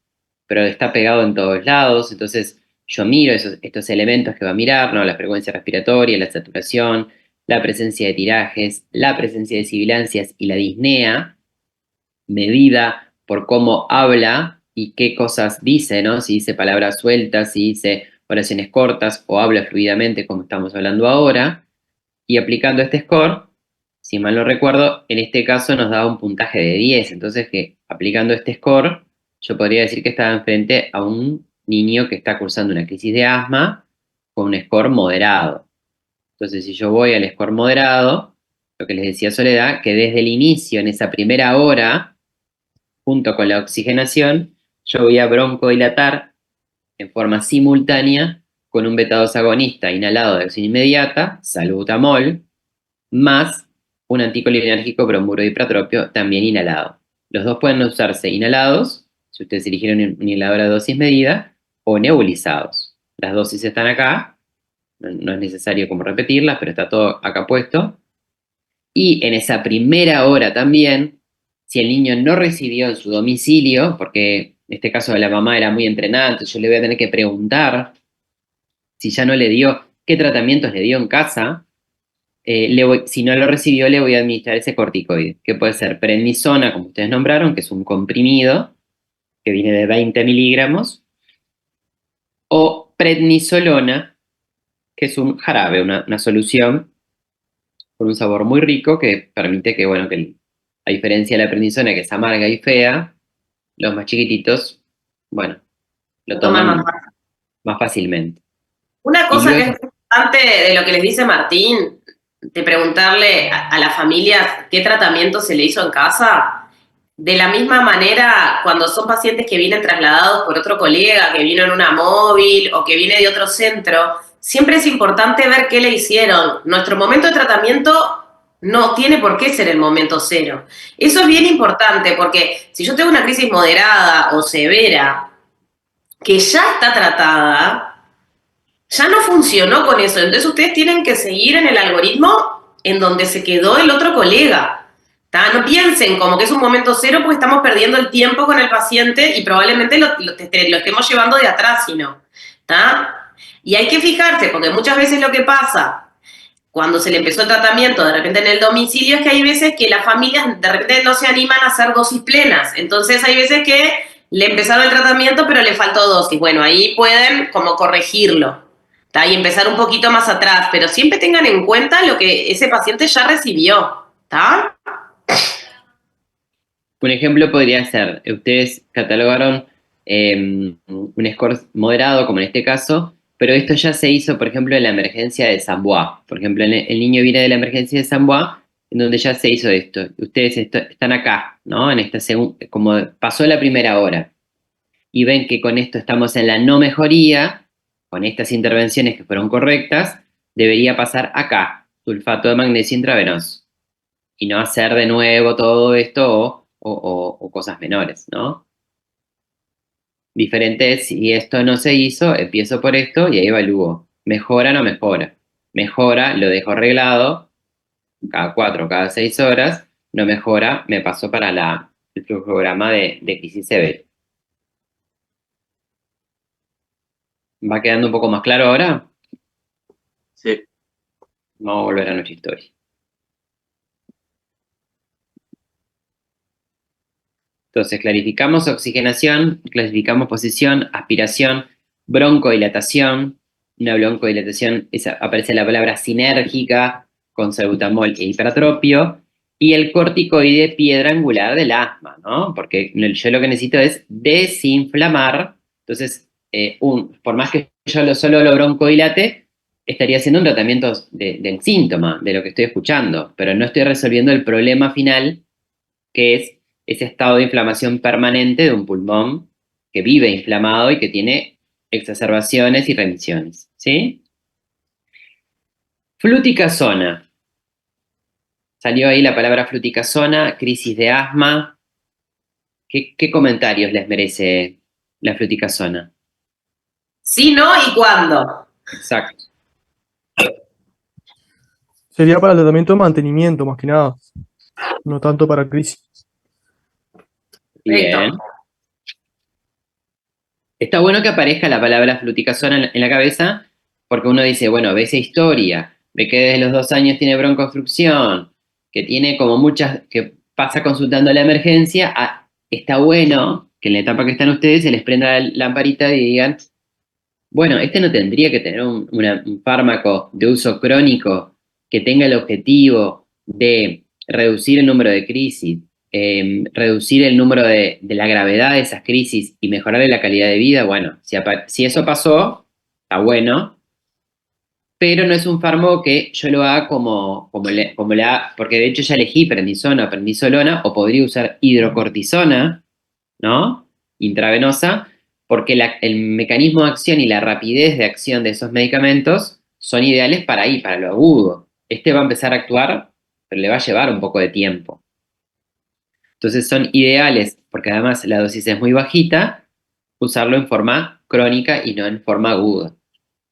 Pero está pegado en todos lados, entonces yo miro estos elementos que va a mirar, ¿no? La frecuencia respiratoria, la saturación, la presencia de tirajes, la presencia de sibilancias y la disnea, medida por cómo habla y qué cosas dice, ¿no? Si dice palabras sueltas, si dice oraciones cortas o habla fluidamente como estamos hablando ahora. Y aplicando este score, si mal no recuerdo, en este caso nos da un puntaje de 10. Entonces, que aplicando este score, yo podría decir que estaba enfrente a un niño que está cursando una crisis de asma con un score moderado. Entonces, si yo voy al score moderado, lo que les decía Soledad, que desde el inicio, en esa primera hora, junto con la oxigenación, yo voy a broncodilatar en forma simultánea con un beta-2 agonista inhalado de acción inmediata, salbutamol, más un anticolinérgico bromuro de hipratropio también inhalado. Los dos pueden usarse inhalados, si ustedes eligieron un inhalador de dosis medida, o nebulizados. Las dosis están acá, no es necesario como repetirlas, pero está todo acá puesto. Y en esa primera hora también, si el niño no recibió en su domicilio, porque en este caso la mamá era muy entrenada, entonces yo le voy a tener que preguntar si ya no le dio, qué tratamientos le dio en casa. Si no lo recibió, le voy a administrar ese corticoide, que puede ser prednisona, como ustedes nombraron, que es un comprimido que viene de 20 miligramos, o prednisolona, que es un jarabe, una solución con un sabor muy rico que permite que, bueno, que a diferencia de la prednisona, que es amarga y fea, los más chiquititos, bueno, lo toman más fácilmente. Una Y cosa que es luego, importante de lo que les dice Martín, de preguntarle a las familias qué tratamiento se le hizo en casa, de la misma manera cuando son pacientes que vienen trasladados por otro colega, que vino en una móvil o que viene de otro centro, siempre es importante ver qué le hicieron. Nuestro momento de tratamiento No tiene por qué ser el momento cero. Eso es bien importante porque si yo tengo una crisis moderada o severa que ya está tratada, ya no funcionó con eso. Entonces ustedes tienen que seguir en el algoritmo en donde se quedó el otro colega. ¿Tá? No piensen como que es un momento cero porque estamos perdiendo el tiempo con el paciente y probablemente lo estemos llevando de atrás, si no. ¿Tá? Y hay que fijarse, porque muchas veces lo que pasa cuando se le empezó el tratamiento de repente en el domicilio es que hay veces que las familias de repente no se animan a hacer dosis plenas. Entonces hay veces que le empezaron el tratamiento pero le faltó dosis. Bueno, ahí pueden como corregirlo, ¿tá? Y empezar un poquito más atrás, pero siempre tengan en cuenta lo que ese paciente ya recibió, ¿tá? Un ejemplo podría ser, ustedes catalogaron un score moderado, como en este caso, pero esto ya se hizo, por ejemplo, en la emergencia de San Bois. Por ejemplo, el niño viene de la emergencia de San Bois, en donde ya se hizo esto. Ustedes están acá, ¿no? En esta como pasó la primera hora. Y ven que con esto estamos en la no mejoría, con estas intervenciones que fueron correctas, debería pasar acá, sulfato de magnesio intravenoso. Y no hacer de nuevo todo esto o cosas menores, ¿no? Diferente es, si esto no se hizo, empiezo por esto y ahí evalúo. ¿Mejora o no mejora? Mejora, lo dejo arreglado, cada 4 o cada 6 horas. No mejora, me paso para el programa de crisis severa. ¿Va quedando un poco más claro ahora? Sí. Vamos a volver a nuestra historia. Entonces, clarificamos oxigenación, clasificamos posición, aspiración, broncodilatación. Una broncodilatación, aparece la palabra sinérgica con salbutamol e hipertropio. Y el corticoide piedra angular del asma, ¿no? Porque yo lo que necesito es desinflamar. Entonces, por más que yo solo lo broncodilate, estaría haciendo un tratamiento del síntoma, de lo que estoy escuchando, pero no estoy resolviendo el problema final, que es ese estado de inflamación permanente de un pulmón que vive inflamado y que tiene exacerbaciones y remisiones, ¿sí? Fluticasona. Salió ahí la palabra fluticasona, crisis de asma. ¿Qué comentarios les merece la fluticasona? Sí, no y cuándo. Exacto. Sería para el tratamiento de mantenimiento, más que nada. No tanto para crisis. Bien. Está bueno que aparezca la palabra fluticasona en la cabeza, porque uno dice, bueno, ve esa historia, ve que desde los 2 años tiene broncoobstrucción, que tiene como muchas, que pasa consultando la emergencia. Está bueno que en la etapa que están ustedes se les prenda la lamparita y digan, bueno, este no tendría que tener un fármaco de uso crónico que tenga el objetivo de reducir el número de crisis, reducir el número de la gravedad de esas crisis y mejorarle la calidad de vida. Bueno, si eso pasó, está bueno, pero no es un fármaco que yo lo haga porque de hecho ya elegí prednisona o prednisolona, o podría usar hidrocortisona, ¿no? Intravenosa, porque el mecanismo de acción y la rapidez de acción de esos medicamentos son ideales para lo agudo. Este va a empezar a actuar, pero le va a llevar un poco de tiempo. Entonces son ideales, porque además la dosis es muy bajita, usarlo en forma crónica y no en forma aguda.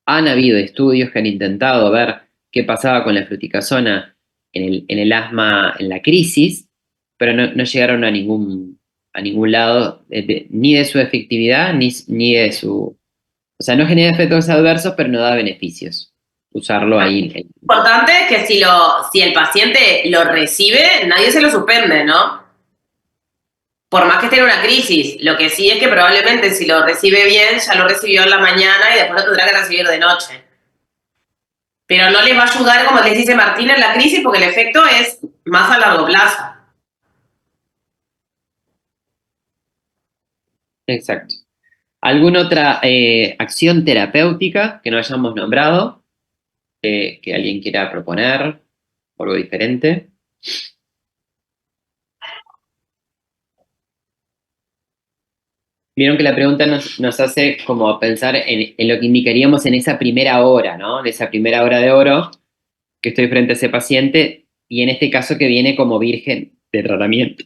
Han habido estudios que han intentado ver qué pasaba con la fluticasona en el asma, en la crisis, pero no llegaron a ningún lado, ni de su efectividad, ni de su... O sea, no genera efectos adversos, pero no da beneficios. Usarlo ahí. Lo importante es que si el paciente lo recibe, nadie se lo suspende, ¿no? Por más que esté en una crisis, lo que sí es que probablemente si lo recibe bien, ya lo recibió en la mañana y después lo tendrá que recibir de noche. Pero no les va a ayudar, como les dice Martín, en la crisis porque el efecto es más a largo plazo. Exacto. ¿Alguna otra acción terapéutica que no hayamos nombrado? Que alguien quiera proponer, o algo diferente. Vieron que la pregunta nos hace como pensar en lo que indicaríamos en esa primera hora, ¿no? En esa primera hora de oro, que estoy frente a ese paciente, y en este caso que viene como virgen de tratamiento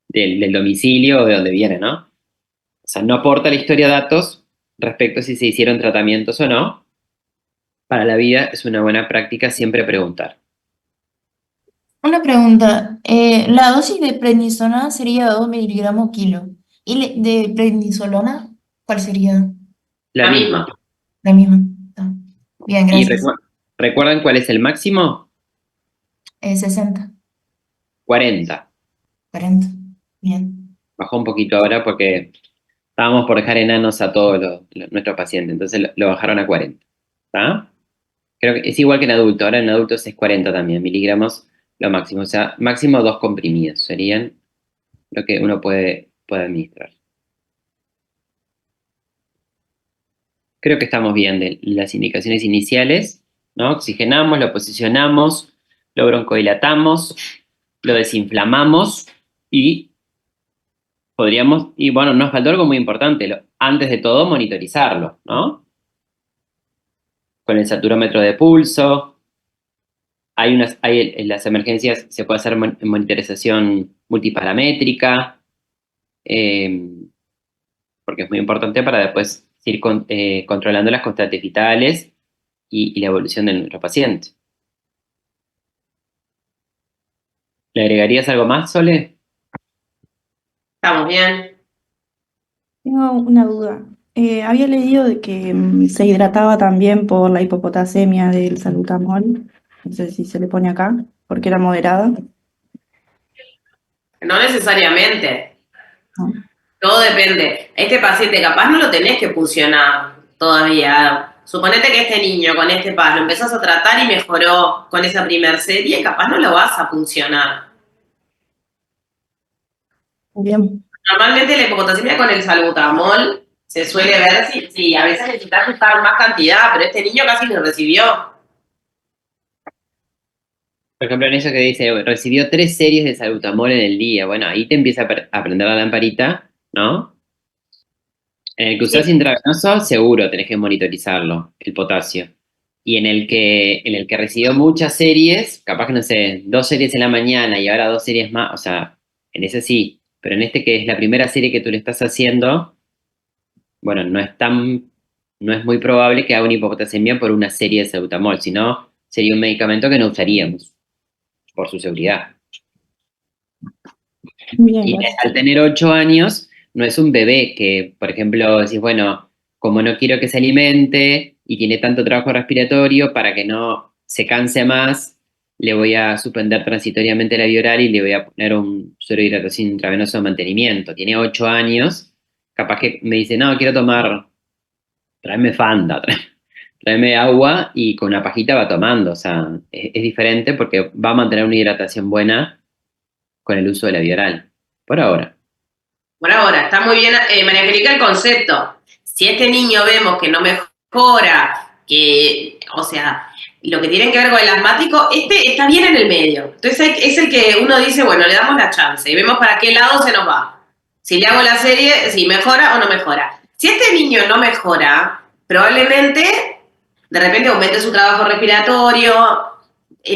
del domicilio o de donde viene, ¿no? O sea, no aporta la historia datos respecto a si se hicieron tratamientos o no. Para la vida es una buena práctica siempre preguntar. Una pregunta, la dosis de prednisona sería 2 miligramos kilo. ¿Y de prednisolona cuál sería? La La misma. misma. La misma. Ah, bien, ¿Y gracias. recuerdan cuál es el máximo? 60, 40. 40. Bien. Bajó un poquito ahora porque estábamos por dejar enanos a todos nuestros pacientes, entonces lo bajaron a 40. ¿Está? Creo que es igual que en adulto, ahora en adultos es 40 también, miligramos lo máximo, o sea, máximo 2 comprimidos serían lo que uno puede administrar. Creo que estamos bien de las indicaciones iniciales, ¿no? Oxigenamos, lo posicionamos, lo broncodilatamos, lo desinflamamos y podríamos, y bueno, nos faltó algo muy importante, antes de todo monitorizarlo, ¿no? Con el saturómetro de pulso. En las emergencias se puede hacer monitorización multiparamétrica, porque es muy importante para después ir controlando las constantes vitales y la evolución de nuestro paciente. ¿Le agregarías algo más, Sole? Estamos bien. Tengo una duda. Había leído de que se hidrataba también por la hipopotasemia del salbutamol. No sé si se le pone acá, porque era moderada. No necesariamente. No. Todo depende. Este paciente capaz no lo tenés que funcionar todavía. Suponete que este niño con este PAS lo empezás a tratar y mejoró con esa primer serie, capaz no lo vas a funcionar. Bien. Normalmente la hipopotasemia con el salbutamol se suele ver si a veces necesitas usar más cantidad, pero este niño casi lo recibió. Por ejemplo, en eso que dice, recibió 3 series de salbutamol en el día. Bueno, ahí te empieza a prender la lamparita, ¿no? En el que usás intravenoso, seguro tenés que monitorizarlo, el potasio. Y en el que recibió muchas series, capaz que no sé, 2 series en la mañana y ahora 2 series más, o sea, en ese sí. Pero en este que es la primera serie que tú le estás haciendo, bueno, no es muy probable que haga una hipopotasemia por una serie de salbutamol, sino sería un medicamento que no usaríamos por su seguridad. Bien, Y gracias. al tener 8 años, no es un bebé que, por ejemplo, decís, bueno, como no quiero que se alimente y tiene tanto trabajo respiratorio, para que no se canse más, le voy a suspender transitoriamente la vía oral y le voy a poner un suero de hidratación intravenoso de mantenimiento. Tiene 8 años, capaz que me dice, no, quiero tomar, tráeme Fanta, tráeme agua, y con una pajita va tomando. O sea, es diferente porque va a mantener una hidratación buena con el uso de la vía oral. Por ahora. Por ahora, está muy bien, María Angélica, el concepto. Si este niño vemos que no mejora, que, o sea, lo que tiene que ver con el asmático, este está bien en el medio. Entonces es el que uno dice, bueno, le damos la chance y vemos para qué lado se nos va. Si le hago la serie, si mejora o no mejora. Si este niño no mejora, probablemente de repente aumente su trabajo respiratorio,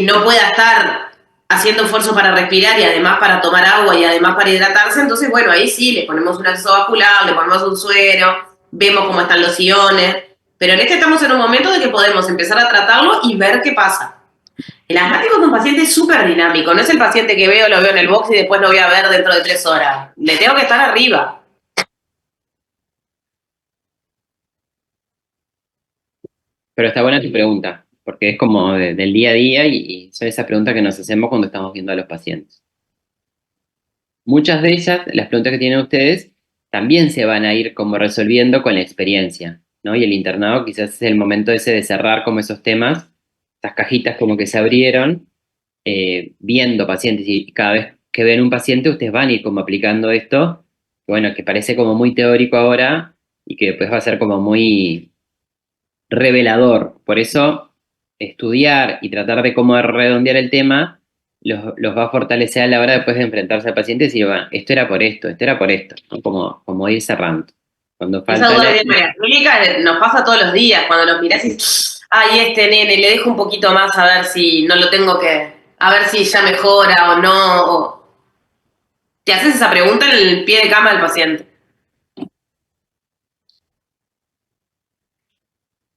no pueda estar haciendo esfuerzo para respirar y además para tomar agua y además para hidratarse. Entonces, bueno, ahí sí, le ponemos un acceso vascular, le ponemos un suero, vemos cómo están los iones, pero en este estamos en un momento de que podemos empezar a tratarlo y ver qué pasa. El asmático es un paciente súper dinámico, no es el paciente que lo veo en el box y después lo voy a ver dentro de 3 horas. Le tengo que estar arriba. Pero está buena tu pregunta, porque es como del día a día y son esas preguntas que nos hacemos cuando estamos viendo a los pacientes. Muchas de ellas, las preguntas que tienen ustedes, también se van a ir como resolviendo con la experiencia, ¿no? Y el internado quizás es el momento ese de cerrar como esos temas, esas cajitas como que se abrieron, viendo pacientes, y cada vez que ven un paciente ustedes van a ir como aplicando esto, que bueno, que parece como muy teórico ahora y que después va a ser como muy revelador. Por eso, estudiar y tratar de cómo redondear el tema los va a fortalecer a la hora después de enfrentarse al paciente y decir, bueno, esto era por esto, ¿no? Como ir cerrando. Cuando falta Esa duda de María Angélica nos pasa todos los días, cuando nos mirás y, ay, este nene, le dejo un poquito más a ver si no lo tengo que a ver si ya mejora o no. Te haces esa pregunta en el pie de cama del paciente.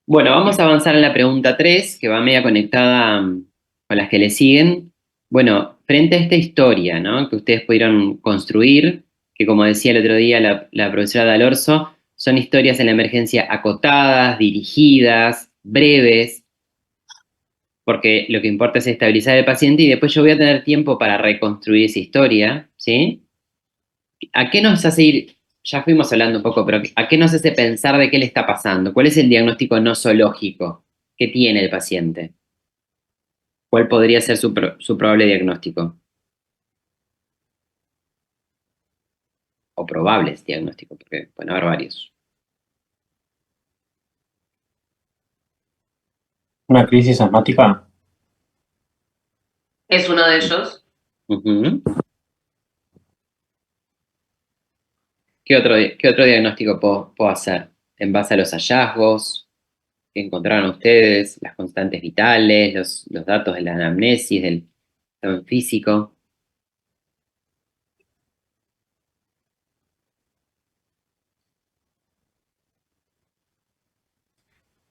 Bueno, vamos a avanzar en la pregunta 3, que va media conectada con las que le siguen. Bueno, frente a esta historia, ¿no?, que ustedes pudieron construir, que como decía el otro día la profesora Dalorzo, son historias en la emergencia acotadas, dirigidas, breves, porque lo que importa es estabilizar al paciente y después yo voy a tener tiempo para reconstruir esa historia, ¿sí? ¿A qué nos hace ir? Ya fuimos hablando un poco, pero ¿a qué nos hace pensar de qué le está pasando? ¿Cuál es el diagnóstico nosológico que tiene el paciente? ¿Cuál podría ser su probable diagnóstico? O probables diagnósticos, porque pueden haber varios. ¿Una crisis asmática? Es uno de ellos. Uh-huh. ¿Qué otro diagnóstico puedo hacer? En base a los hallazgos que encontraron ustedes, las constantes vitales, los datos de la anamnesis, del examen físico.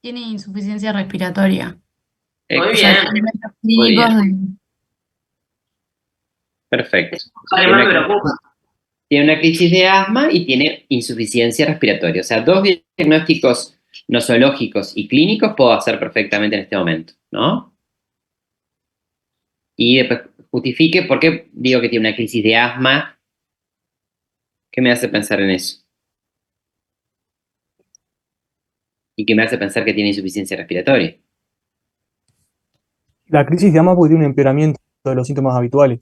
Tiene insuficiencia respiratoria. Muy O sea, bien. elementos Muy clínicos bien. Perfecto. Además me preocupa. Tiene una crisis de asma y tiene insuficiencia respiratoria. O sea, 2 diagnósticos nosológicos y clínicos puedo hacer perfectamente en este momento, ¿no? Y después justifique por qué digo que tiene una crisis de asma. ¿Qué me hace pensar en eso? ¿Y qué me hace pensar que tiene insuficiencia respiratoria? La crisis de asma porque tiene un empeoramiento de los síntomas habituales.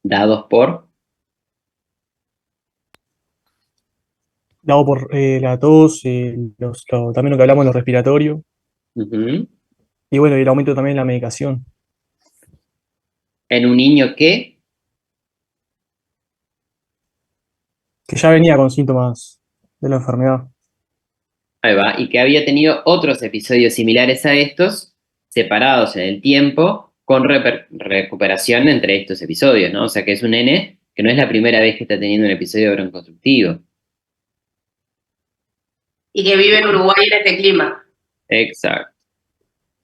Dados por... Dado por la tos, también lo que hablamos de los respiratorios. Uh-huh. Y bueno, y el aumento también de la medicación. En un niño que Ya venía con síntomas de la enfermedad. ahí va, y que había tenido otros episodios similares a estos, separados en el tiempo, con recuperación entre estos episodios, ¿no? O sea que es un nene que no es la primera vez que está teniendo un episodio broncoconstrictivo. Y que vive en Uruguay en este clima. Exacto.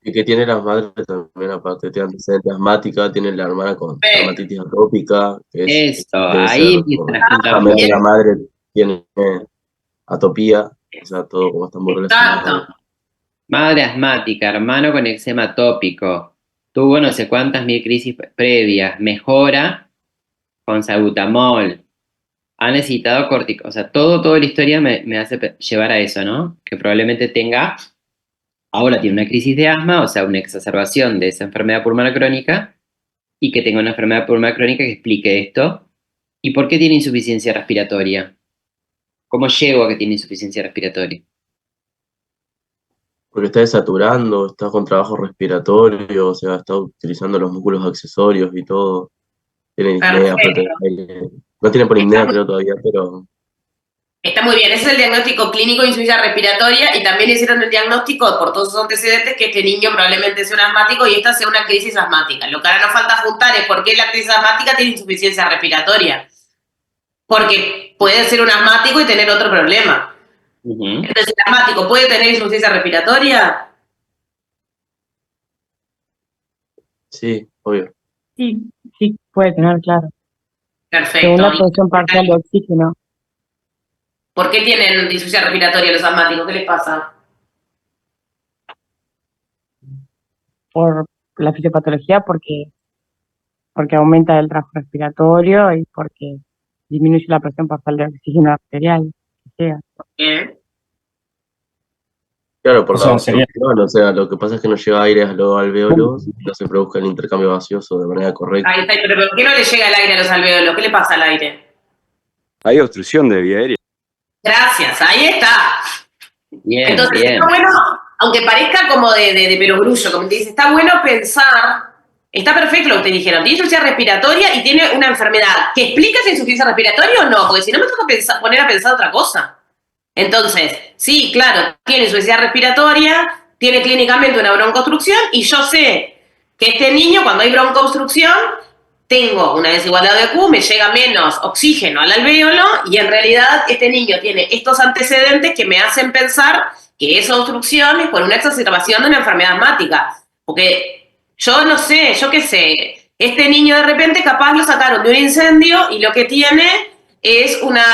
Y que tiene las madres también, aparte, tiene antecedentes asmática, tiene la hermana con dermatitis atópica, que es, Eso, debe ahí ser empiezan a juntar también todo. la madre tiene atopía, o sea, todo como está muy relacionado. Exacto. Madre asmática, hermano con eczema atópico, tuvo no sé cuántas mil crisis previas, mejora con salbutamol, ha necesitado cortico, o sea, toda la historia me hace llevar a eso, ¿no? Que probablemente ahora tiene una crisis de asma, o sea, una exacerbación de esa enfermedad pulmonar crónica, y que tenga una enfermedad pulmonar crónica que explique esto. ¿Y por qué tiene insuficiencia respiratoria? ¿Cómo llego a que tiene insuficiencia respiratoria? Porque está desaturando, está con trabajo respiratorio, o sea, está utilizando los músculos accesorios y todo. Tiene disnea, falta de aire. No tiene polimnea, creo, todavía, pero... Está muy bien, ese es el diagnóstico clínico de insuficiencia respiratoria y también hicieron el diagnóstico por todos sus antecedentes que este niño probablemente sea un asmático y esta sea una crisis asmática. Lo que ahora nos falta juntar es por qué la crisis asmática tiene insuficiencia respiratoria. Porque puede ser un asmático y tener otro problema. Uh-huh. Entonces, ¿el asmático puede tener insuficiencia respiratoria? Sí, obvio. Sí, sí, puede tener, claro. Perfecto. Según la producción parcial de oxígeno. ¿Por qué tienen insuficiencia respiratoria los asmáticos? ¿Qué les pasa? Por la fisiopatología, porque aumenta el trabajo respiratorio y porque disminuye la presión parcial de oxígeno arterial. Bien. Claro, por O sea, la sería- obstrucción, o sea, lo que pasa es que no lleva aire a los alvéolos, no se produzca el intercambio gaseoso de manera correcta. Ahí está, pero ¿por qué no le llega el aire a los alvéolos? ¿Qué le pasa al aire? Hay obstrucción de vía aérea. Gracias, ahí está. Bien, Entonces, bien. está bueno, aunque parezca como de perogrullo, como te dice, está bueno pensar, está perfecto lo que ustedes dijeron, tiene insuficiencia respiratoria y tiene una enfermedad que explica esa insuficiencia respiratoria o no, porque si no me toca poner a pensar otra cosa. Entonces, sí, claro, tiene insuficiencia respiratoria, tiene clínicamente una broncoobstrucción y yo sé que este niño, cuando hay broncoobstrucción, tengo una desigualdad de Q, me llega menos oxígeno al alvéolo y en realidad este niño tiene estos antecedentes que me hacen pensar que esa obstrucción es por una exacerbación de una enfermedad asmática. Porque yo no sé, yo qué sé, este niño de repente capaz lo sacaron de un incendio y lo que tiene es una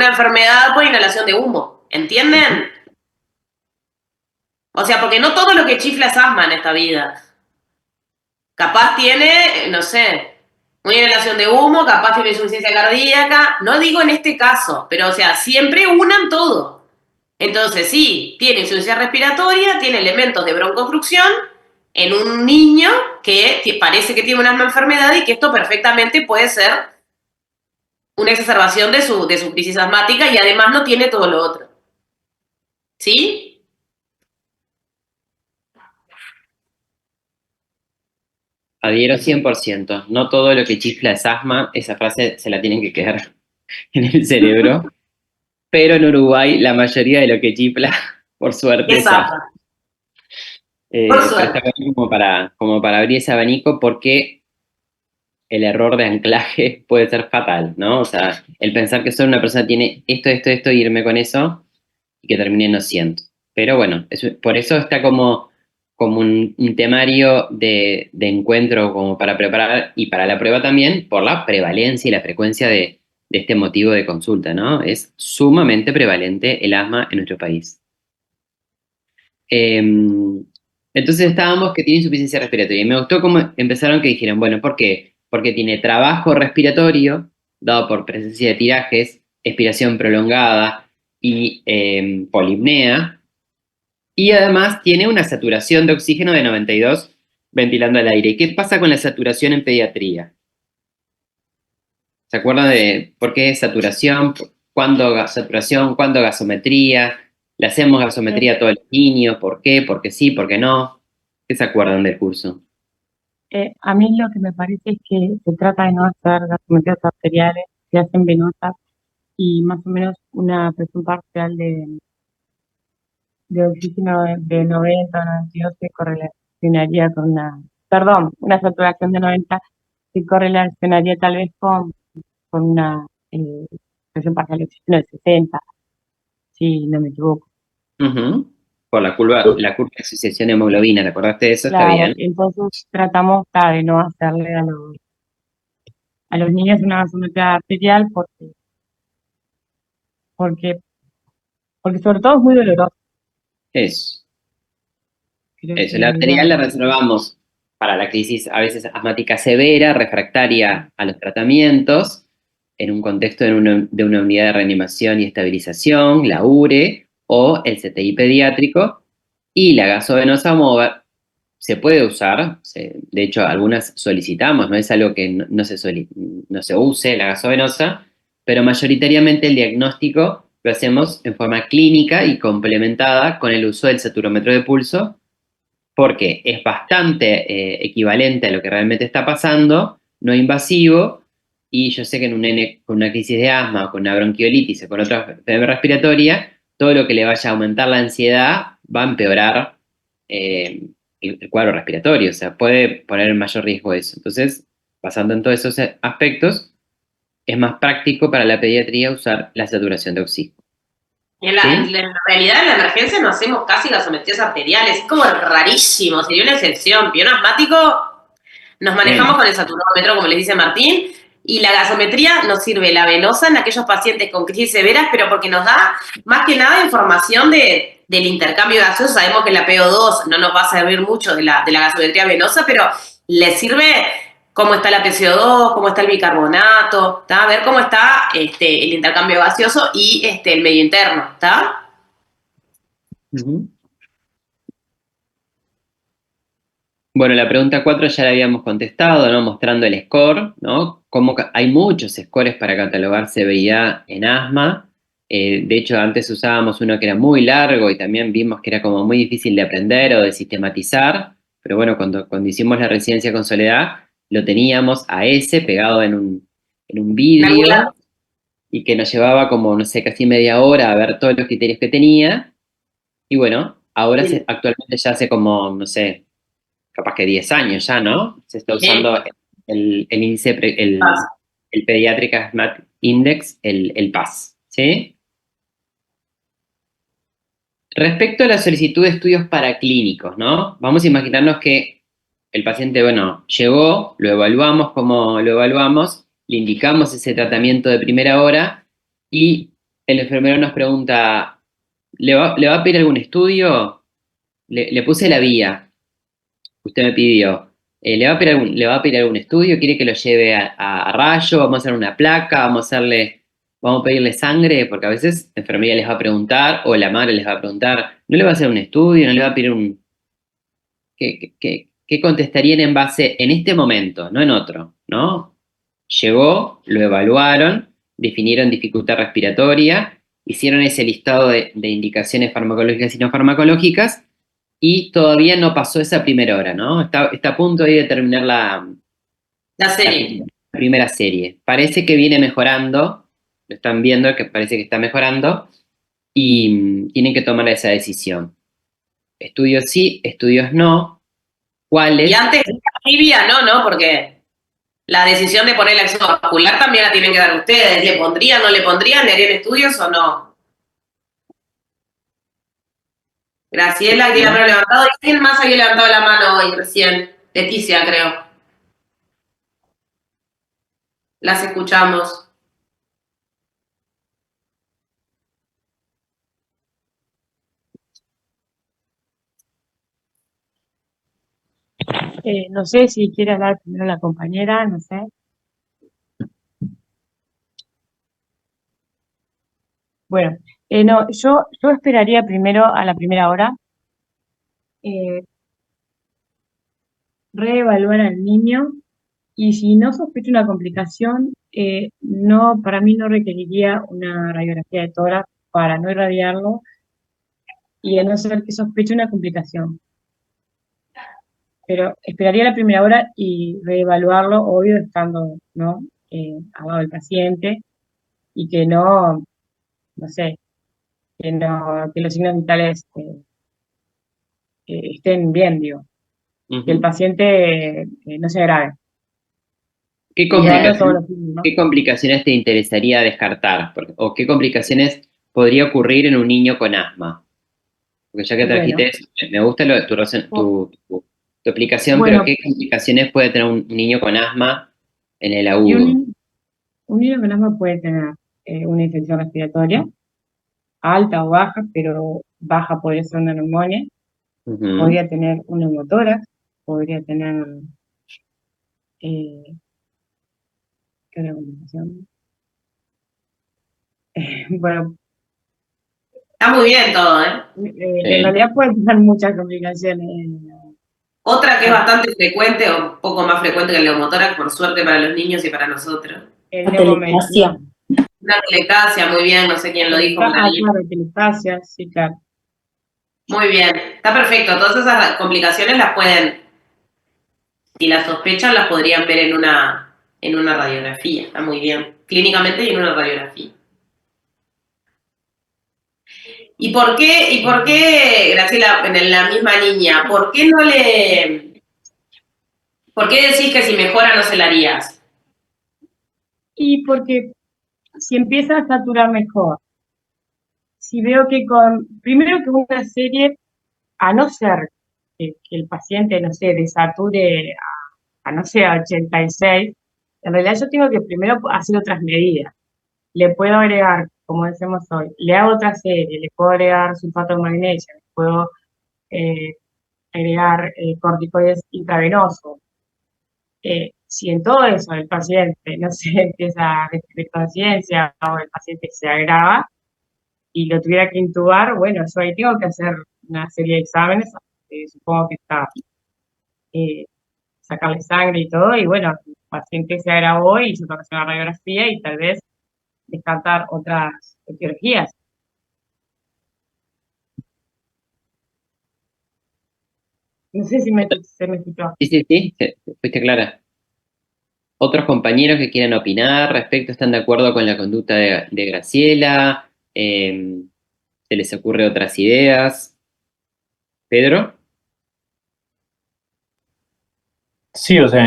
enfermedad por inhalación de humo. ¿Entienden? O sea, porque no todo lo que chifla es asma en esta vida. Capaz tiene, no sé, una inhalación de humo, capaz tiene insuficiencia cardíaca. No digo en este caso, pero o sea, siempre unan todo. Entonces, sí, tiene insuficiencia respiratoria, tiene elementos de broncoobstrucción en un niño que parece que tiene una enfermedad y que esto perfectamente puede ser una exacerbación de su crisis asmática y además no tiene todo lo otro. ¿Sí? Adhiero 100%. No todo lo que chifla es asma. Esa frase se la tienen que quedar en el cerebro. Pero en Uruguay la mayoría de lo que chifla, por suerte, es asma. Por Pero suerte. está bien como para abrir ese abanico porque el error de anclaje puede ser fatal, ¿no? O sea, el pensar que solo una persona tiene esto, y irme con eso y que termine no siendo. Pero bueno, por eso está como un temario de encuentro como para preparar y para la prueba también por la prevalencia y la frecuencia de este motivo de consulta, ¿no? Es sumamente prevalente el asma en nuestro país. Entonces estábamos que tiene insuficiencia respiratoria. Y me gustó cómo empezaron que dijeron, bueno, ¿por qué? Porque tiene trabajo respiratorio, dado por presencia de tirajes, expiración prolongada y polipnea. Y además tiene una saturación de oxígeno de 92 ventilando al aire. ¿Y qué pasa con la saturación en pediatría? ¿Se acuerdan de por qué es saturación? ¿Cuándo saturación? ¿Cuándo gasometría? ¿Le hacemos gasometría a todos los niños? ¿Por qué? ¿Por qué sí? ¿Por qué no? ¿Qué se acuerdan del curso? A mí lo que me parece es que se trata de no hacer gasometrías arteriales, se hacen venosas y más o menos una presión parcial de oxígeno de 90 o 92 se correlacionaría con una saturación de 90 se correlacionaría tal vez con una presión parcial de oxígeno de 60, si no me equivoco. Ujú. Por la curva de asociación de hemoglobina, ¿te acordaste de eso? Está Claro, bien. entonces tratamos de no hacerle a los niños una gasometría arterial porque sobre todo es muy doloroso. Eso. Creo Eso. que La la arterial idea la reservamos para la crisis a veces asmática severa, refractaria a los tratamientos, en un contexto de una unidad de reanimación y estabilización, la URE o el CTI pediátrico, y la gasovenosa se puede usar, de hecho algunas solicitamos, no es algo que no se use la gasovenosa, pero mayoritariamente el diagnóstico lo hacemos en forma clínica y complementada con el uso del saturómetro de pulso, porque es bastante equivalente a lo que realmente está pasando, no invasivo, y yo sé que en un nene con una crisis de asma o con una bronquiolitis o con otra enfermedad respiratoria, todo lo que le vaya a aumentar la ansiedad va a empeorar el cuadro respiratorio, o sea, puede poner en mayor riesgo eso. Entonces, basando en todos esos aspectos, es más práctico para la pediatría usar la saturación de oxígeno. En la realidad, en la emergencia no hacemos casi gasometrías arteriales. Es como rarísimo, sería una excepción. Pion asmático, nos manejamos con el saturómetro, como les dice Martín, y la gasometría nos sirve la venosa en aquellos pacientes con crisis severas, pero porque nos da más que nada información del intercambio gaseoso. Sabemos que la PO2 no nos va a servir mucho de la gasometría venosa, pero le sirve cómo está la PCO2, cómo está el bicarbonato, ¿tá? A ver cómo está el intercambio gaseoso y el medio interno, ¿está? Uh-huh. Bueno, la pregunta 4 ya la habíamos contestado, ¿no? Mostrando el score, ¿no? Hay muchos scores para catalogar severidad en asma. De hecho, antes usábamos uno que era muy largo y también vimos que era como muy difícil de aprender o de sistematizar. Pero bueno, cuando hicimos la residencia con Soledad, lo teníamos a ese pegado en un vidrio y que nos llevaba como, no sé, casi media hora a ver todos los criterios que tenía. Y bueno, Ahora Sí. actualmente ya hace como, no sé, capaz que 10 años ya, ¿no? Se está usando el índice, el Pediatric Asthma Index, el PAS, ¿sí? Respecto a la solicitud de estudios paraclínicos, ¿no? Vamos a imaginarnos que el paciente, bueno, llegó, lo evaluamos como lo evaluamos, le indicamos ese tratamiento de primera hora y el enfermero nos pregunta, ¿le va a pedir algún estudio? Le puse la vía, usted me pidió. ¿Le va a pedir algún estudio? ¿Quiere que lo lleve a rayo? ¿Vamos a hacer una placa? ¿Vamos a pedirle sangre? Porque a veces la enfermería les va a preguntar, o la madre les va a preguntar, ¿no le va a hacer un estudio? ¿No le va a pedir un...? ¿Qué contestarían en base, en este momento, no en otro, ¿no? Llegó, lo evaluaron, definieron dificultad respiratoria, hicieron ese listado de indicaciones farmacológicas y no farmacológicas, y todavía no pasó esa primera hora, ¿no? Está a punto de terminar La serie. la primera serie. Parece que viene mejorando, lo están viendo, que parece que está mejorando, y tienen que tomar esa decisión. Estudios sí, estudios no. ¿Cuáles? Y antes tibia, no, porque la decisión de poner la extravascular también la tienen que dar ustedes. ¿Le pondrían, no le pondrían? ¿Le harían estudios o no? Graciela, que la mano levantado. ¿Y quién más había levantado la mano hoy recién? Leticia, creo. Las escuchamos. No sé si quiere hablar primero la compañera, no sé. Bueno, no, yo esperaría primero a la primera hora, reevaluar al niño y si no sospecho una complicación, no, para mí no requeriría una radiografía de tórax para no irradiarlo y a no ser que sospeche una complicación. Pero esperaría la primera hora y reevaluarlo, obvio, estando, ¿no? Al lado del paciente y que no sé, que los signos vitales estén bien, digo, que el paciente no se agrave. ¿Qué Y dando todos los signos, ¿no? ¿Qué complicaciones te interesaría descartar? ¿O qué complicaciones podría ocurrir en un niño con asma? Porque ya que trajiste Bueno. eso, me gusta tu explicación, Bueno. pero ¿qué complicaciones puede tener un niño con asma en el Y agudo? un niño con asma puede tener una infección respiratoria, alta o baja, pero baja podría ser una neumonía, podría tener un neumotórax, podría tener ¿qué otra complicación? Bueno, Está muy bien todo, ¿eh? en realidad pueden tener muchas complicaciones. Otra que es bastante frecuente, o un poco más frecuente que el neumotórax, por suerte para los niños y para nosotros. Atelectasia. Una atelectasia, muy bien, no sé quién lo dijo. Claro, atelectasia, sí, claro. Muy bien, está perfecto. Todas esas complicaciones las pueden, si las sospechan, las podrían ver en una radiografía. Está muy bien. Clínicamente y en una radiografía. ¿Y por qué, Graciela, en la misma niña, por qué decís que si mejora no se la harías? Y porque si empieza a saturar mejor, si veo que primero que una serie, a no ser que el paciente, no sé, desature a no sé, a 86, en realidad yo tengo que primero hacer otras medidas. Le puedo agregar, como decimos hoy, le hago otra serie, le puedo agregar sulfato de magnesio, le puedo agregar corticoides intravenosos. Si en todo eso el paciente no se empieza a describir conciencia o el paciente se agrava y lo tuviera que intubar, bueno, yo ahí tengo que hacer una serie de exámenes, supongo que está sacarle sangre y todo, y bueno, el paciente se agravó y se toca hacer una radiografía y tal vez descartar otras etiologías. No sé si se me escuchó. Sí, fuiste clara. ¿Otros compañeros que quieran opinar respecto están de acuerdo con la conducta de Graciela? ¿Se les ocurre otras ideas? Pedro. Sí, o sea,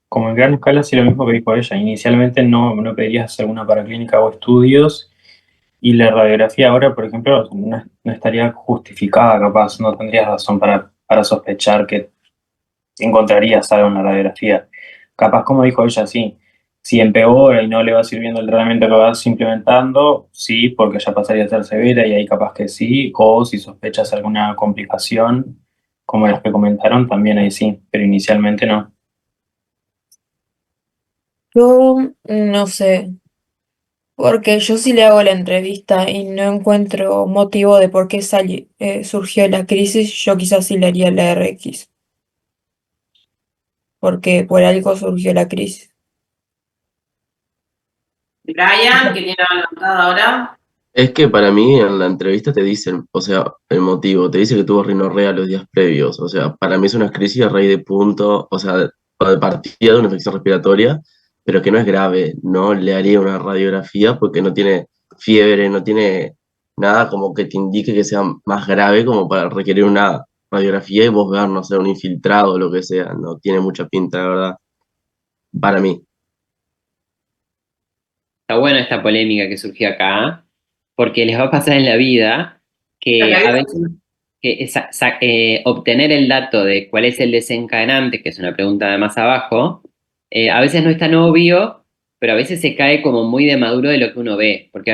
como en gran escala, sí lo mismo que dijo ella. Inicialmente no pedirías hacer una paraclínica o estudios, y la radiografía ahora, por ejemplo, no estaría justificada, capaz, no tendrías razón para sospechar que encontrarías algo en la radiografía. Capaz, como dijo ella, sí, si empeora y no le va sirviendo el tratamiento que vas implementando, sí, porque ya pasaría a ser severa y ahí capaz que sí, o si sospechas alguna complicación, como las que comentaron, también ahí sí, pero inicialmente no. Yo no sé, porque yo sí le hago la entrevista y no encuentro motivo de por qué surgió la crisis, yo quizás sí le haría la RX, porque por algo surgió la crisis. Brian, que tiene anotado ahora. Es que para mí en la entrevista te dicen, o sea, el motivo, te dice que tuvo rinorrea los días previos, o sea, para mí es una crisis a raíz de punto, o sea, o de partida de una infección respiratoria, pero que no es grave, no le haría una radiografía porque no tiene fiebre, no tiene nada como que te indique que sea más grave como para requerir una radiografía y vos ver, no sé, un infiltrado o lo que sea, no tiene mucha pinta, la verdad, para mí. Está buena esta polémica que surgió acá, porque les va a pasar en la vida Lo que que a había- veces obtener el dato de cuál es el desencadenante, que es una pregunta de más abajo, a veces no es tan obvio, pero a veces se cae como muy de maduro de lo que uno ve, porque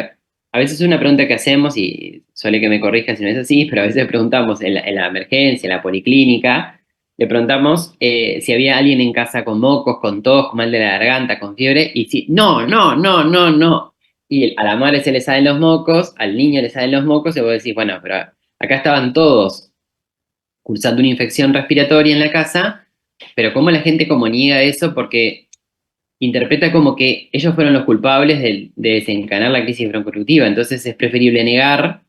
a veces es una pregunta que hacemos, y suele que me corrija si no es así, pero a veces preguntamos en la emergencia, en la policlínica, le preguntamos si había alguien en casa con mocos, con tos, con mal de la garganta, con fiebre, y si, no, no, no, no, no. Y a la madre se le salen los mocos, al niño le salen los mocos, y vos decís, bueno, pero acá estaban todos cursando una infección respiratoria en la casa, pero ¿cómo la gente como niega eso? Porque interpreta como que ellos fueron los culpables de desencadenar la crisis broncoeruptiva, entonces es preferible negar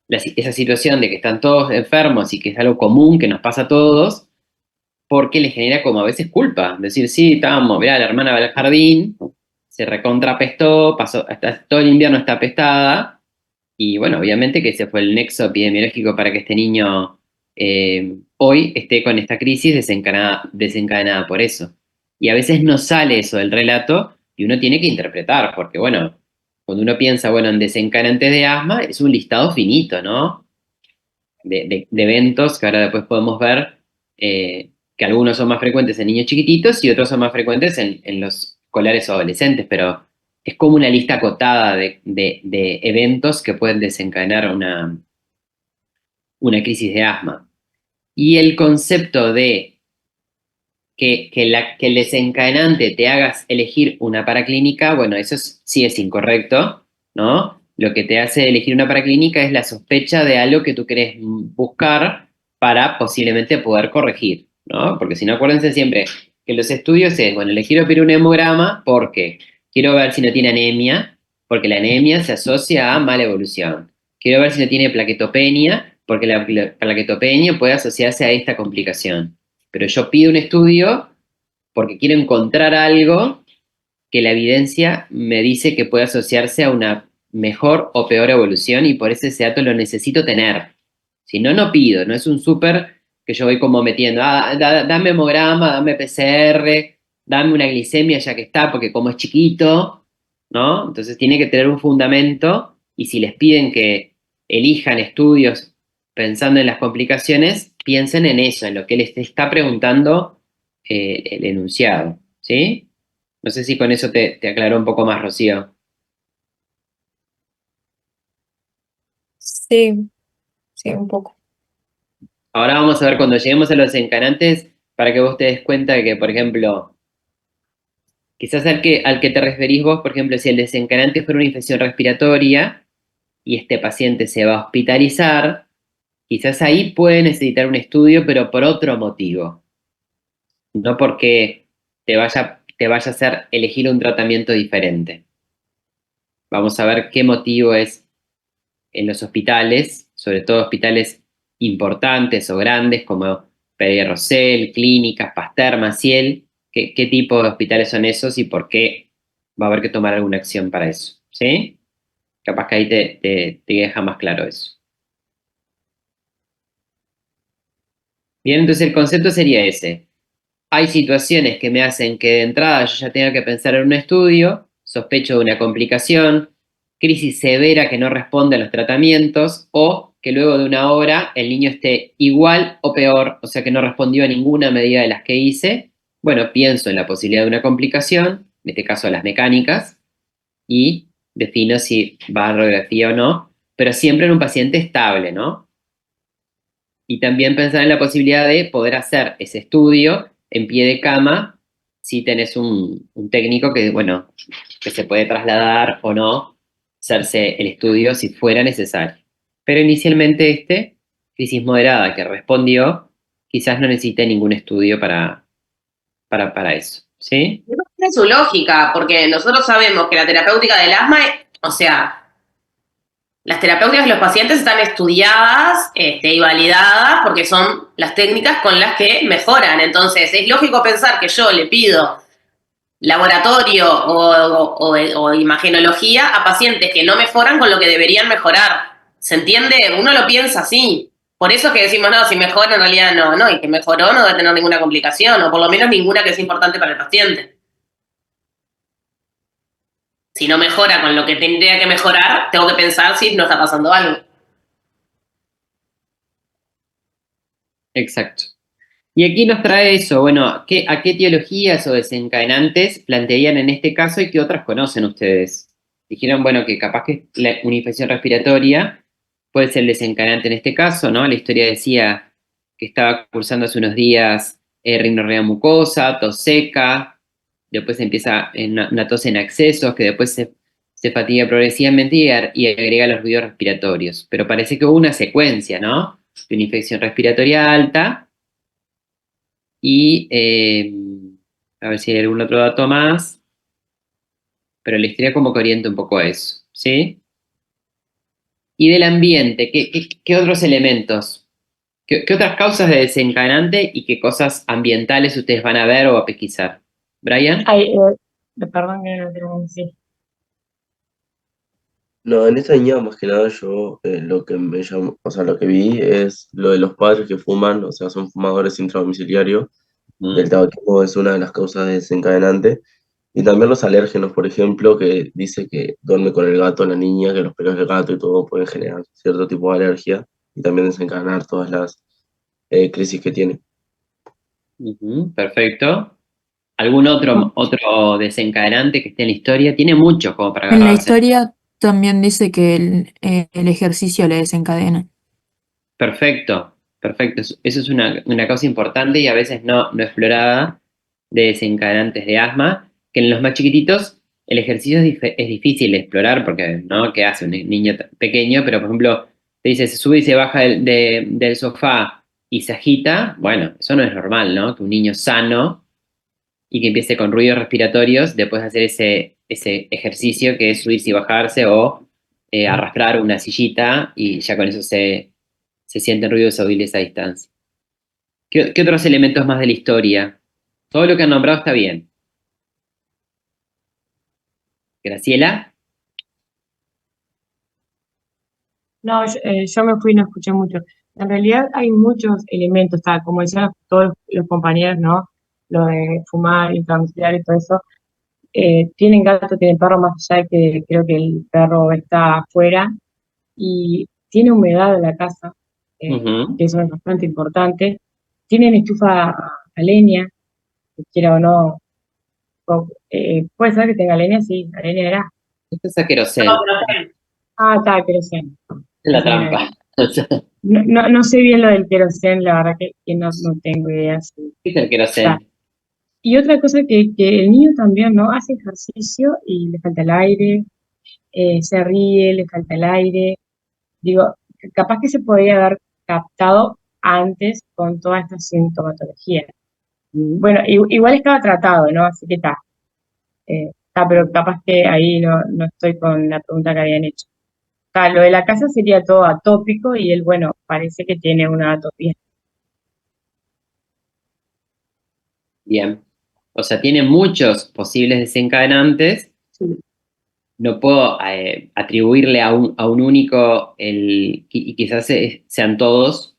esa situación de que están todos enfermos y que es algo común que nos pasa a todos, porque le genera como a veces culpa. Decir, sí, estábamos, mirá, la hermana va al jardín, se recontrapestó, pasó, hasta todo el invierno está apestada, y bueno, obviamente que ese fue el nexo epidemiológico para que este niño hoy esté con esta crisis desencadenada por eso. Y a veces no sale eso del relato y uno tiene que interpretar, porque bueno, cuando uno piensa, bueno, en desencadenantes de asma, es un listado finito, ¿no? De eventos que ahora después podemos ver, que algunos son más frecuentes en niños chiquititos y otros son más frecuentes en los escolares o adolescentes, pero es como una lista acotada de eventos que pueden desencadenar una crisis de asma. Y el concepto de que el desencadenante te hagas elegir una paraclínica, bueno, sí es incorrecto, ¿no? Lo que te hace elegir una paraclínica es la sospecha de algo que tú querés buscar para posiblemente poder corregir, ¿no? Porque si no, acuérdense siempre que los estudios es, bueno, le quiero pedir un hemograma porque quiero ver si no tiene anemia, porque la anemia se asocia a mala evolución. Quiero ver si no tiene plaquetopenia, porque la plaquetopenia puede asociarse a esta complicación. Pero yo pido un estudio porque quiero encontrar algo que la evidencia me dice que puede asociarse a una mejor o peor evolución y por ese dato lo necesito tener. Si no, no pido, no es un súper que yo voy como metiendo, dame hemograma, dame PCR, dame una glicemia ya que está, porque como es chiquito, ¿no? Entonces tiene que tener un fundamento y si les piden que elijan estudios pensando en las complicaciones, piensen en eso, en lo que les está preguntando el enunciado, ¿sí? No sé si con eso te aclaró un poco más, Rocío. Sí, sí, un poco. Ahora vamos a ver cuando lleguemos a los desencadenantes, para que vos te des cuenta de que, por ejemplo, quizás al que te referís vos, por ejemplo, si el desencadenante fuera una infección respiratoria y este paciente se va a hospitalizar, quizás ahí puede necesitar un estudio, pero por otro motivo. No porque te vaya a hacer elegir un tratamiento diferente. Vamos a ver qué motivo es en los hospitales, sobre todo hospitales importantes o grandes como Pere Rosell, Clínicas, Pasteur, Maciel, qué tipo de hospitales son esos y por qué va a haber que tomar alguna acción para eso, ¿sí? Capaz que ahí te deja más claro eso. Bien, entonces el concepto sería ese. Hay situaciones que me hacen que de entrada yo ya tenga que pensar en un estudio, sospecho de una complicación, crisis severa que no responde a los tratamientos, o que luego de una hora el niño esté igual o peor, o sea que no respondió a ninguna medida de las que hice. Bueno, pienso en la posibilidad de una complicación, en este caso las mecánicas, y defino si va a radiografía o no, pero siempre en un paciente estable, ¿no? Y también pensar en la posibilidad de poder hacer ese estudio en pie de cama si tenés un técnico que, bueno, que se puede trasladar o no, hacerse el estudio si fuera necesario. Pero inicialmente crisis moderada que respondió, quizás no necesite ningún estudio para eso, ¿sí? Tiene su lógica, porque nosotros sabemos que la terapéutica del asma, o sea, las terapéuticas de los pacientes están estudiadas y validadas porque son las técnicas con las que mejoran. Entonces, es lógico pensar que yo le pido laboratorio o imagenología a pacientes que no mejoran con lo que deberían mejorar. ¿Se entiende? Uno lo piensa así. Por eso es que decimos, no, si mejora en realidad no, y que mejoró no debe tener ninguna complicación, o por lo menos ninguna que sea importante para el paciente. Si no mejora con lo que tendría que mejorar, tengo que pensar si no está pasando algo. Exacto. Y aquí nos trae eso, bueno, ¿a qué etiologías o desencadenantes plantearían en este caso y qué otras conocen ustedes? Dijeron, bueno, que capaz que una infección respiratoria puede ser el desencadenante en este caso, ¿no? La historia decía que estaba cursando hace unos días rinorrea mucosa, tos seca, después empieza una tos en accesos, que después se fatiga progresivamente y agrega los ruidos respiratorios. Pero parece que hubo una secuencia, ¿no? De una infección respiratoria alta y a ver si hay algún otro dato más, pero la historia como que orienta un poco a eso, ¿sí? Y del ambiente, ¿qué otros elementos? ¿Qué otras causas de desencadenante y qué cosas ambientales ustedes van a ver o a pesquisar? ¿Brian? Ay, perdón que no tengo sí. No, en esta niña más que nada yo lo que me llamó, o sea, lo que vi es lo de los padres que fuman, o sea, son fumadores intradomiciliarios. El tabaquismo es una de las causas desencadenantes. Y también los alérgenos, por ejemplo, que dice que duerme con el gato la niña, que los pelos del gato y todo pueden generar cierto tipo de alergia y también desencadenar todas las crisis que tiene. Perfecto. ¿Algún otro desencadenante que esté en la historia? Tiene muchos como para En la agarrarse. historia también dice que el ejercicio le desencadena. Perfecto, perfecto. Eso es una causa importante y a veces no explorada de desencadenantes de asma, que en los más chiquititos el ejercicio es difícil de explorar porque, ¿no? ¿Qué hace un niño pequeño? Pero, por ejemplo, te dice, se sube y se baja del sofá y se agita. Bueno, eso no es normal, ¿no? Que un niño sano y que empiece con ruidos respiratorios después de hacer ese ejercicio que es subirse y bajarse o arrastrar una sillita y ya con eso se sienten ruidos audibles a distancia. ¿Qué otros elementos más de la historia? Todo lo que han nombrado está bien. Graciela. No, yo me fui y no escuché mucho. En realidad hay muchos elementos, como decían todos los compañeros, ¿no? Lo de fumar, intradomiciliar y todo eso. Tienen gato, tienen perro, más allá de que creo que el perro está afuera y tiene humedad en la casa, que eso es bastante importante. Tienen estufa a leña, que quiera o no. Puede ser que tenga leña, sí, la leña era. Esto es a querosén. Está, querosén. La trampa. No sé bien lo del querosén, la verdad que no tengo idea. ¿Qué es el querosén? Y otra cosa que el niño también, ¿no? Hace ejercicio y le falta el aire, se ríe, le falta el aire. Digo, capaz que se podría haber captado antes con toda esta sintomatología. Bueno, igual estaba tratado, ¿no? Así que está. Pero capaz que ahí no estoy con la pregunta que habían hecho. Lo de la casa sería todo atópico y él, bueno, parece que tiene una atopía. Bien. O sea, tiene muchos posibles desencadenantes. Sí. No puedo atribuirle a un único y quizás sean todos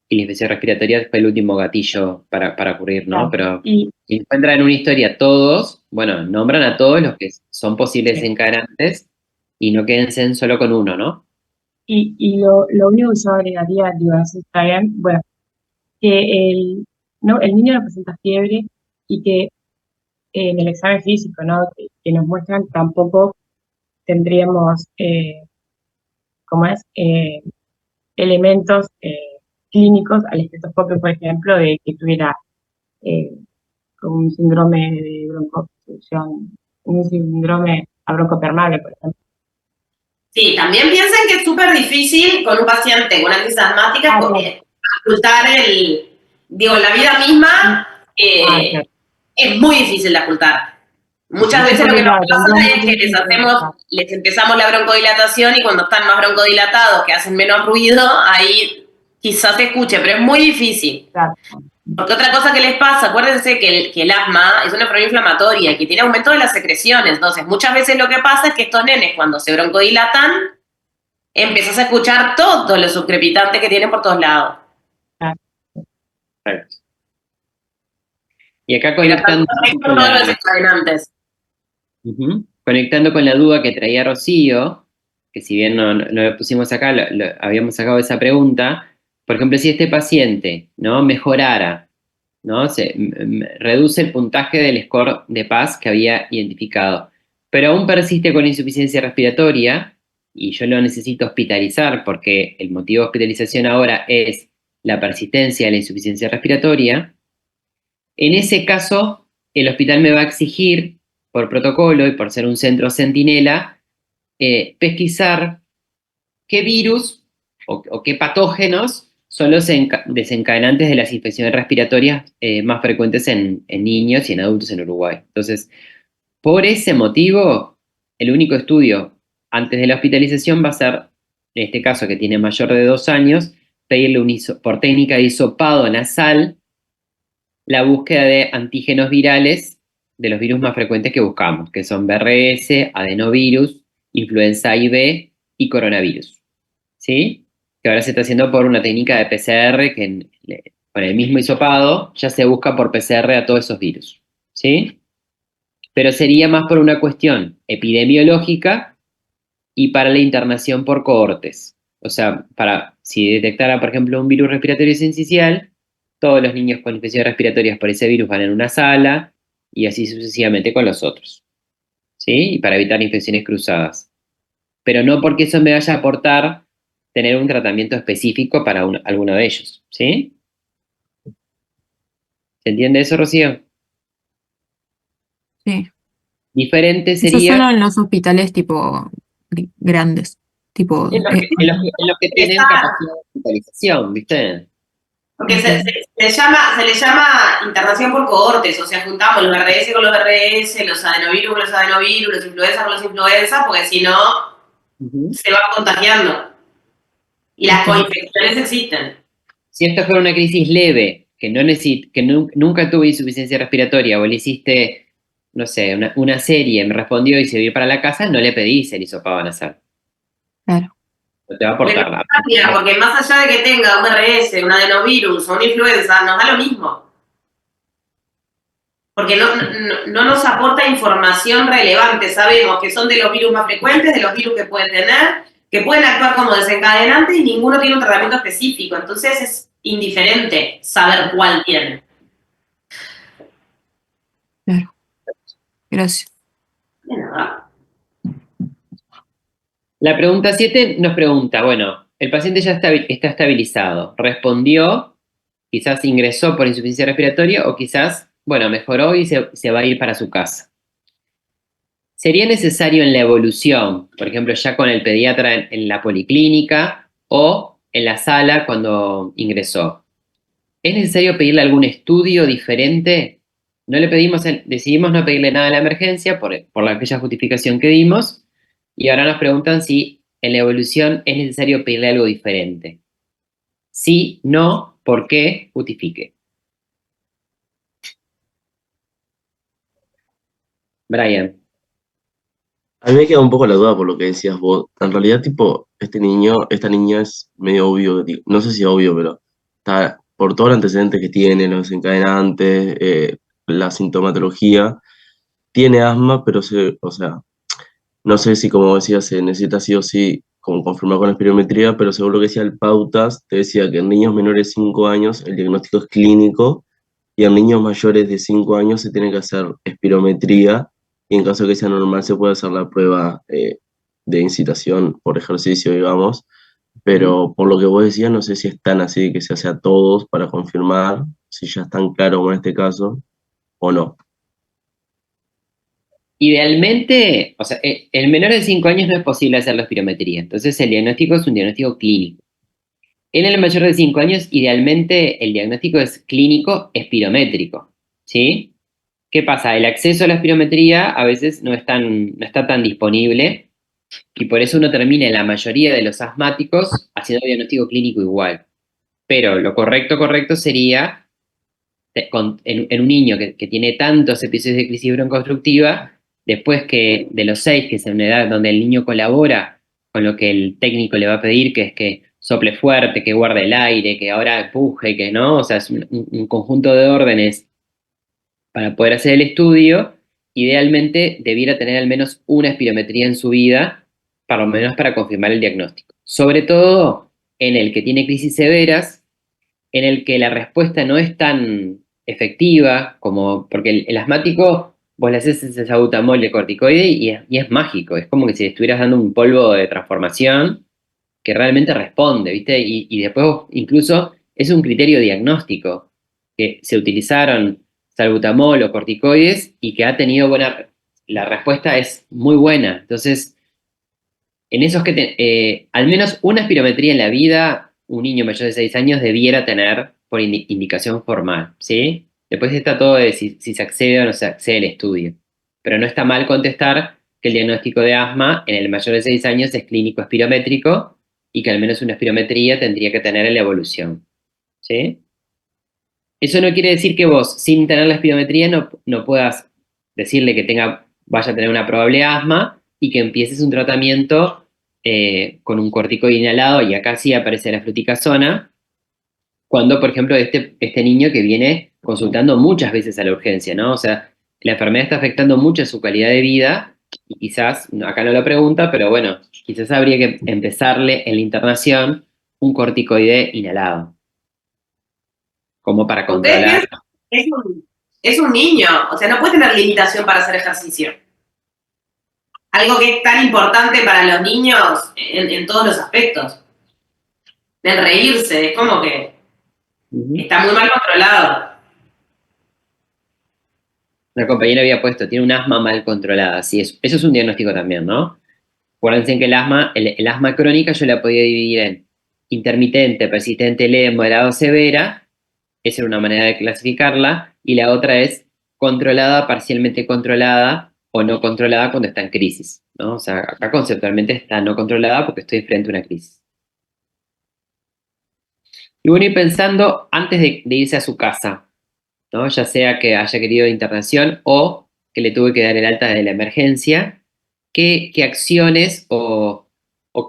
y la infección respiratoria fue el último gatillo para ocurrir, ¿no? Pero Y, si encuentran en una historia todos, bueno, nombran a todos los que son posibles desencadenantes y no quédense solo con uno, ¿no? y lo único que yo agregaría, digo, no sé si está bien, bueno, que el niño no presenta fiebre y que en el examen físico, ¿no? Que nos muestran tampoco tendríamos, ¿cómo es? Elementos clínicos al estetoscopio, por ejemplo, de que tuviera como un síndrome de broncoobstrucción, un síndrome a broncopermeable, por ejemplo. Sí, también piensen que es súper difícil con un paciente con una crisis asmática ocultar la vida misma es muy difícil de ocultar. Muchas veces lo que nos pasa es que les empezamos la broncodilatación y cuando están más broncodilatados, que hacen menos ruido, ahí quizás se escuche, pero es muy difícil. Porque otra cosa que les pasa, acuérdense que el asma es una enfermedad inflamatoria y que tiene aumento de las secreciones. Entonces, muchas veces lo que pasa es que estos nenes, cuando se broncodilatan, empiezas a escuchar todos los subcrepitantes que tienen por todos lados. Perfecto. Y acá conectando conectando con la duda que traía Rocío, que si bien no lo pusimos acá, habíamos sacado esa pregunta. Por ejemplo, si este paciente, ¿no?, mejorara, ¿no?, reduce el puntaje del score de PAS que había identificado, pero aún persiste con insuficiencia respiratoria y yo lo necesito hospitalizar porque el motivo de hospitalización ahora es la persistencia de la insuficiencia respiratoria. En ese caso, el hospital me va a exigir, por protocolo y por ser un centro centinela, pesquisar qué virus o qué patógenos son los desencadenantes de las infecciones respiratorias más frecuentes en niños y en adultos en Uruguay. Entonces, por ese motivo, el único estudio antes de la hospitalización va a ser, en este caso que tiene mayor de 2 años, pedirle por técnica de hisopado nasal la búsqueda de antígenos virales de los virus más frecuentes que buscamos, que son BRS, adenovirus, influenza A y B y coronavirus. ¿Sí? Que ahora se está haciendo por una técnica de PCR que con el mismo hisopado ya se busca por PCR a todos esos virus. ¿Sí? Pero sería más por una cuestión epidemiológica y para la internación por cohortes. O sea, si detectara, por ejemplo, un virus respiratorio sincicial, todos los niños con infecciones respiratorias por ese virus van en una sala y así sucesivamente con los otros. ¿Sí? Y para evitar infecciones cruzadas. Pero no porque eso me vaya a aportar tener un tratamiento específico para alguno de ellos. ¿Sí? ¿Se entiende eso, Rocío? Sí. Diferente sería... Eso solo en los hospitales tipo grandes. Tipo, en los que tienen capacidad de hospitalización, ¿viste? Porque se le llama internación por cohortes, o sea, juntamos los RS con los RS, los adenovirus con los adenovirus, los influenza con los influenza, porque si no, se van contagiando. Y las coinfecciones existen. Si esto fuera una crisis leve, que nunca tuvo insuficiencia respiratoria, o le hiciste, no sé, una serie, me respondió y se vio para la casa, no le pedís el hisopado nasal. Claro. No te va a aportar nada. Porque más allá de que tenga un RS, un adenovirus o una influenza, nos da lo mismo. Porque no nos aporta información relevante. Sabemos que son de los virus más frecuentes, de los virus que pueden tener, que pueden actuar como desencadenantes y ninguno tiene un tratamiento específico. Entonces es indiferente saber cuál tiene. Claro. Gracias. De nada. La pregunta 7 nos pregunta, bueno, el paciente ya está estabilizado, respondió, quizás ingresó por insuficiencia respiratoria o quizás, bueno, mejoró y se va a ir para su casa. ¿Sería necesario en la evolución, por ejemplo, ya con el pediatra en la policlínica o en la sala cuando ingresó? ¿Es necesario pedirle algún estudio diferente? Decidimos no pedirle nada a la emergencia por aquella justificación que dimos. Y ahora nos preguntan si en la evolución es necesario pedirle algo diferente. Sí, no, ¿por qué? Justifique. Brian. A mí me queda un poco la duda por lo que decías vos. En realidad, tipo, esta niña es medio obvio, no sé si obvio, pero está, por todos los antecedentes que tiene, los desencadenantes, la sintomatología, tiene asma, pero o sea, no sé si, como decía, se necesita sí o sí como confirmar con la espirometría, pero según lo que decía el Pautas, te decía que en niños menores de 5 años el diagnóstico es clínico y en niños mayores de 5 años se tiene que hacer espirometría y en caso de que sea normal se puede hacer la prueba de incitación por ejercicio, digamos, pero por lo que vos decías, no sé si es tan así que se hace a todos para confirmar si ya están claros como en este caso o no. Idealmente, o sea, el menor de 5 años no es posible hacer la espirometría, entonces el diagnóstico es un diagnóstico clínico. En el mayor de 5 años, idealmente el diagnóstico es clínico espirométrico, ¿sí? ¿Qué pasa? El acceso a la espirometría a veces no está tan disponible y por eso uno termina en la mayoría de los asmáticos haciendo diagnóstico clínico igual. Pero lo correcto sería, en un niño que tiene tantos episodios de crisis broncoobstructiva, después que de los 6, que es una edad donde el niño colabora con lo que el técnico le va a pedir, que es que sople fuerte, que guarde el aire, que ahora empuje, que no, o sea, es un conjunto de órdenes para poder hacer el estudio. Idealmente debiera tener al menos una espirometría en su vida, por lo menos para confirmar el diagnóstico. Sobre todo en el que tiene crisis severas, en el que la respuesta no es tan efectiva, como porque el asmático, vos le haces ese salbutamol de corticoide y es mágico, es como que si le estuvieras dando un polvo de transformación que realmente responde, ¿viste? Y después incluso es un criterio diagnóstico, que se utilizaron salbutamol o corticoides y que ha tenido la respuesta es muy buena. Entonces, en esos al menos una espirometría en la vida, un niño mayor de 6 años debiera tener por indicación formal, ¿sí? Después está todo de si se accede o no se accede al estudio. Pero no está mal contestar que el diagnóstico de asma en el mayor de 6 años es clínico espirométrico y que al menos una espirometría tendría que tener en la evolución, ¿sí? Eso no quiere decir que vos, sin tener la espirometría, no puedas decirle que vaya a tener una probable asma y que empieces un tratamiento con un corticoide inhalado, y acá sí aparece la fluticasona, cuando, por ejemplo, este niño que viene consultando muchas veces a la urgencia, ¿no? O sea, la enfermedad está afectando mucho su calidad de vida, y quizás, acá no lo pregunta, pero bueno, quizás habría que empezarle en la internación un corticoide inhalado, como para Ustedes controlar. piensan, es un niño, o sea, no puede tener limitación para hacer ejercicio. Algo que es tan importante para los niños en todos los aspectos. El reírse, es como que está muy mal controlado. Una compañera había puesto, tiene un asma mal controlada. Sí, eso es un diagnóstico también, ¿no? Acuérdense que el asma crónica yo la podía dividir en intermitente, persistente, leve, moderado, severa. Esa era una manera de clasificarla. Y la otra es controlada, parcialmente controlada o no controlada cuando está en crisis, ¿no? O sea, acá conceptualmente está no controlada porque estoy frente a una crisis. Y bueno, ir pensando antes de irse a su casa, ¿no? Ya sea que haya querido internación o que le tuve que dar el alta de la emergencia, qué acciones o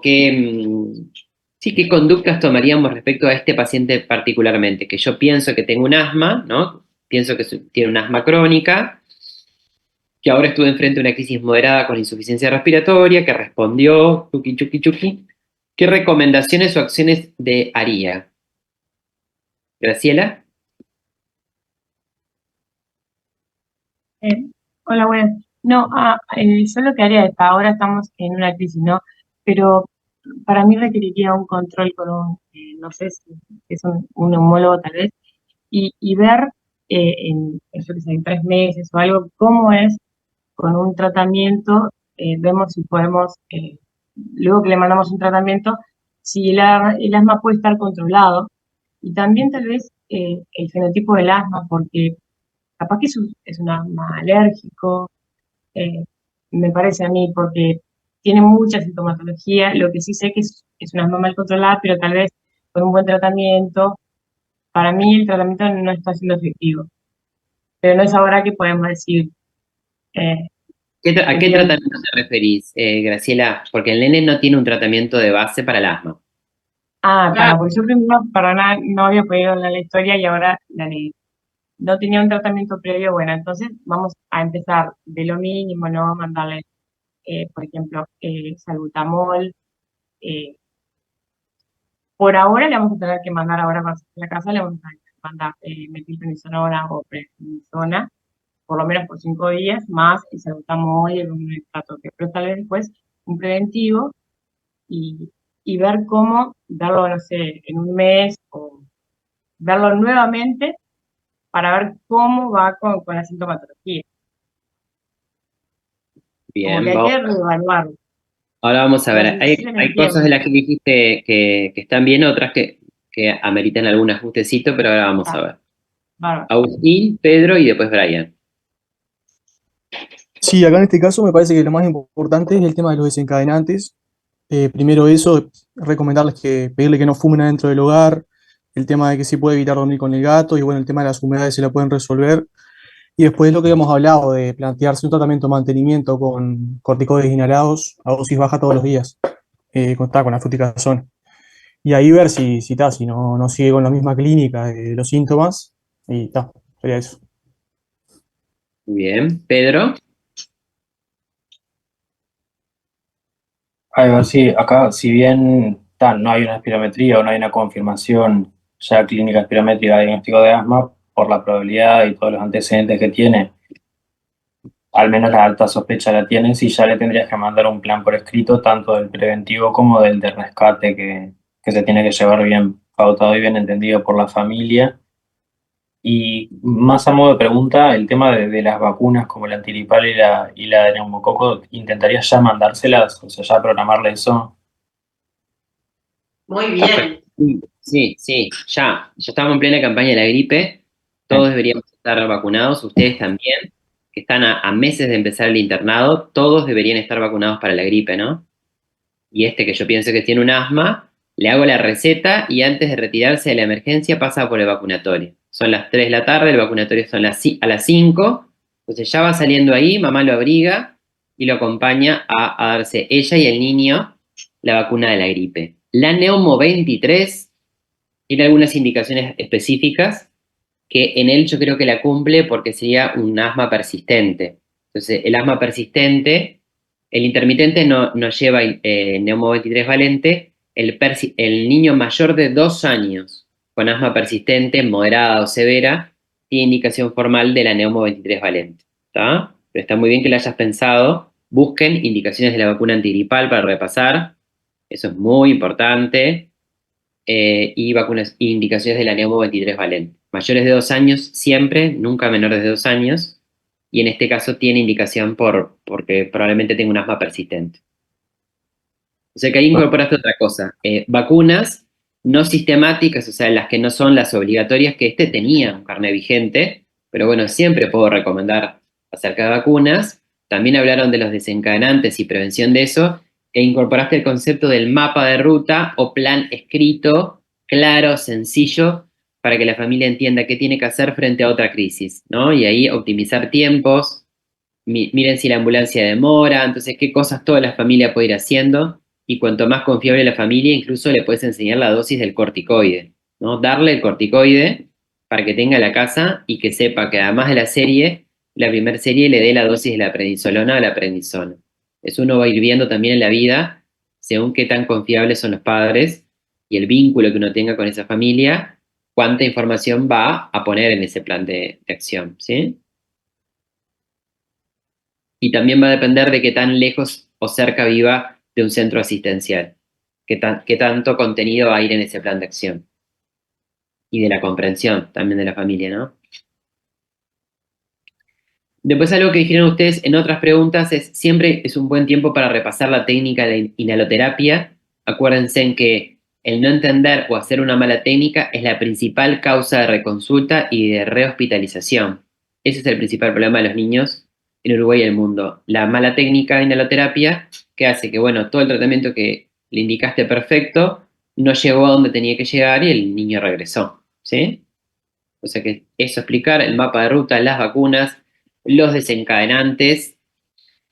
qué conductas tomaríamos respecto a este paciente particularmente, que yo pienso que tengo un asma, ¿no? Pienso que tiene un asma crónica, que ahora estuve enfrente a una crisis moderada con insuficiencia respiratoria, que respondió, chuki, chuki, chuki. ¿Qué recomendaciones o acciones haría? Graciela. Hola, buenas. No, yo lo que haría es, ahora estamos en una crisis, ¿no? Pero para mí requeriría un control con no sé si es un neumólogo tal vez, y ver yo qué sé, en 3 meses o algo, cómo es con un tratamiento, vemos si podemos, luego que le mandamos un tratamiento, si el asma puede estar controlado, y también tal vez el fenotipo del asma, porque capaz que es un asma alérgico, eh, me parece a mí, porque tiene mucha sintomatología. Lo que sí sé que es una asma mal controlada, pero tal vez con un buen tratamiento. Para mí el tratamiento no está siendo efectivo, pero no es ahora que podemos decir. ¿A qué tratamiento te referís, Graciela? Porque el nene no tiene un tratamiento de base para el asma. Porque yo primero, no había podido leer la historia y ahora la leí. No tenía un tratamiento previo, bueno, entonces vamos a empezar de lo mínimo, ¿no? Mandarle, por ejemplo, salbutamol. Por ahora le vamos a tener que mandar, ahora cuando esté en la casa, le vamos a tener que mandar metilprednisona o prednisona, por lo menos por 5 días, más el salbutamol y un extratoque. Pero tal vez después un preventivo y ver cómo darlo, no sé, en un mes o verlo nuevamente para ver cómo va con la sintomatología. Como Bien, que hay que reevaluarlo. ahora vamos a ver. Entonces, sí, Hay cosas de las que dijiste que están bien, otras que ameritan algún ajustecito, pero ahora vamos a ver. Bárbaro. Agustín, Pedro y después Brian. Sí, acá en este caso me parece que lo más importante es el tema de los desencadenantes. Primero eso, recomendarles pedirle que no fumen adentro del hogar, el tema de que se puede evitar dormir con el gato y bueno, el tema de las humedades se la pueden resolver. Y después lo que hemos hablado de plantearse un tratamiento de mantenimiento con corticoides inhalados a dosis baja todos los días, con la fluticasona. Y ahí ver si no sigue con la misma clínica de los síntomas y sería eso. Bien, Pedro. A ver, sí, acá, si bien no hay una espirometría o no hay una confirmación ya clínica espirométrica de diagnóstico de asma, por la probabilidad y todos los antecedentes que tiene, al menos la alta sospecha la tienen, si ya le tendrías que mandar un plan por escrito, tanto del preventivo como del de rescate, que se tiene que llevar bien pautado y bien entendido por la familia. Y más a modo de pregunta, el tema de las vacunas como la antiripal y la de neumococo, ¿intentarías ya mandárselas? O sea, ya programarle eso. Muy bien. Sí, ya estamos en plena campaña de la gripe, todos deberíamos estar vacunados, ustedes también, que están a meses de empezar el internado, todos deberían estar vacunados para la gripe, ¿no? Y este que yo pienso que tiene un asma, le hago la receta y antes de retirarse de la emergencia pasa por el vacunatorio. Son las 3 de la tarde, el vacunatorio son a las 5, entonces ya va saliendo ahí, mamá lo abriga y lo acompaña a darse ella y el niño la vacuna de la gripe. La Neumo 23 tiene algunas indicaciones específicas que en él yo creo que la cumple porque sería un asma persistente. Entonces, el asma persistente, el intermitente no lleva Neumo 23 valente, el niño mayor de 2 años con asma persistente, moderada o severa, tiene indicación formal de la Neumo 23 valente. ¿Está? Pero está muy bien que lo hayas pensado. Busquen indicaciones de la vacuna antigripal para repasar. Eso es muy importante. Y vacunas e indicaciones de la Neumo 23 valente. Mayores de 2 años siempre, nunca menores de 2 años, y en este caso tiene indicación porque probablemente tenga un asma persistente. O sea que ahí incorporaste otra cosa. Vacunas no sistemáticas, o sea, las que no son las obligatorias, que este tenía un carnet vigente, pero bueno, siempre puedo recomendar acerca de vacunas. También hablaron de los desencadenantes y prevención de eso, e incorporaste el concepto del mapa de ruta o plan escrito, claro, sencillo, para que la familia entienda qué tiene que hacer frente a otra crisis, ¿no? Y ahí optimizar tiempos, miren si la ambulancia demora, entonces qué cosas toda la familia puede ir haciendo, y cuanto más confiable la familia, incluso le puedes enseñar la dosis del corticoide, ¿no? Darle el corticoide para que tenga la casa y que sepa que además de la serie, la primera serie le dé la dosis de la prednisolona o la prednisona. Eso uno va a ir viendo también en la vida, según qué tan confiables son los padres y el vínculo que uno tenga con esa familia, cuánta información va a poner en ese plan de acción, ¿sí? Y también va a depender de qué tan lejos o cerca viva de un centro asistencial, qué tanto contenido va a ir en ese plan de acción. Y de la comprensión también de la familia, ¿no? Después algo que dijeron ustedes en otras preguntas es, siempre es un buen tiempo para repasar la técnica de inhaloterapia. Acuérdense en que el no entender o hacer una mala técnica es la principal causa de reconsulta y de rehospitalización. Ese es el principal problema de los niños en Uruguay y el mundo. La mala técnica de inhaloterapia que hace que, bueno, todo el tratamiento que le indicaste perfecto no llegó a donde tenía que llegar y el niño regresó, ¿sí? O sea que eso explicar, el mapa de ruta, las vacunas, los desencadenantes.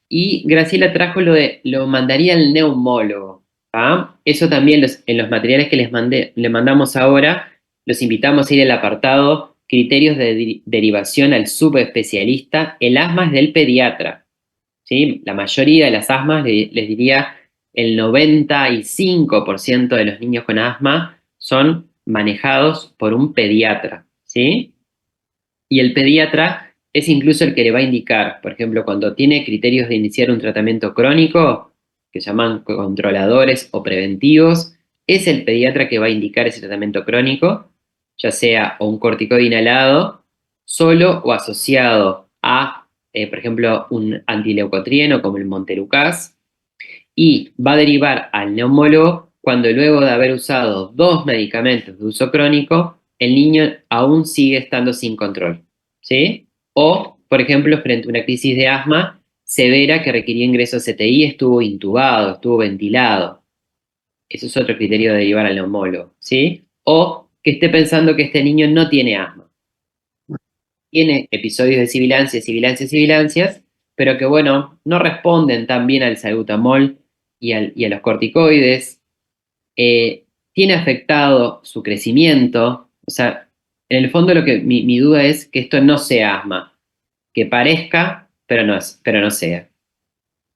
Y Graciela trajo lo mandaría al neumólogo ¿tá? Eso también en los materiales que les mandamos ahora, los invitamos a ir al apartado criterios de derivación al subespecialista. El asma es del pediatra, ¿sí? La mayoría de las asmas, les diría, el 95% de los niños con asma son manejados por un pediatra, ¿sí? Y el pediatra es incluso el que le va a indicar, por ejemplo, cuando tiene criterios de iniciar un tratamiento crónico, que se llaman controladores o preventivos, es el pediatra que va a indicar ese tratamiento crónico, ya sea un corticoide inhalado, solo o asociado a, por ejemplo, un antileucotrieno como el montelukast, y va a derivar al neumólogo cuando luego de haber usado 2 medicamentos de uso crónico, el niño aún sigue estando sin control, ¿sí? O, por ejemplo, frente a una crisis de asma severa que requirió ingreso a CTI, estuvo intubado, estuvo ventilado. Eso es otro criterio de derivar al neumólogo, ¿sí? O que esté pensando que este niño no tiene asma. Tiene episodios de sibilancias, pero que, bueno, no responden tan bien al salbutamol y a los corticoides. Tiene afectado su crecimiento. O sea, en el fondo mi duda es que esto no sea asma, que parezca, pero no sea.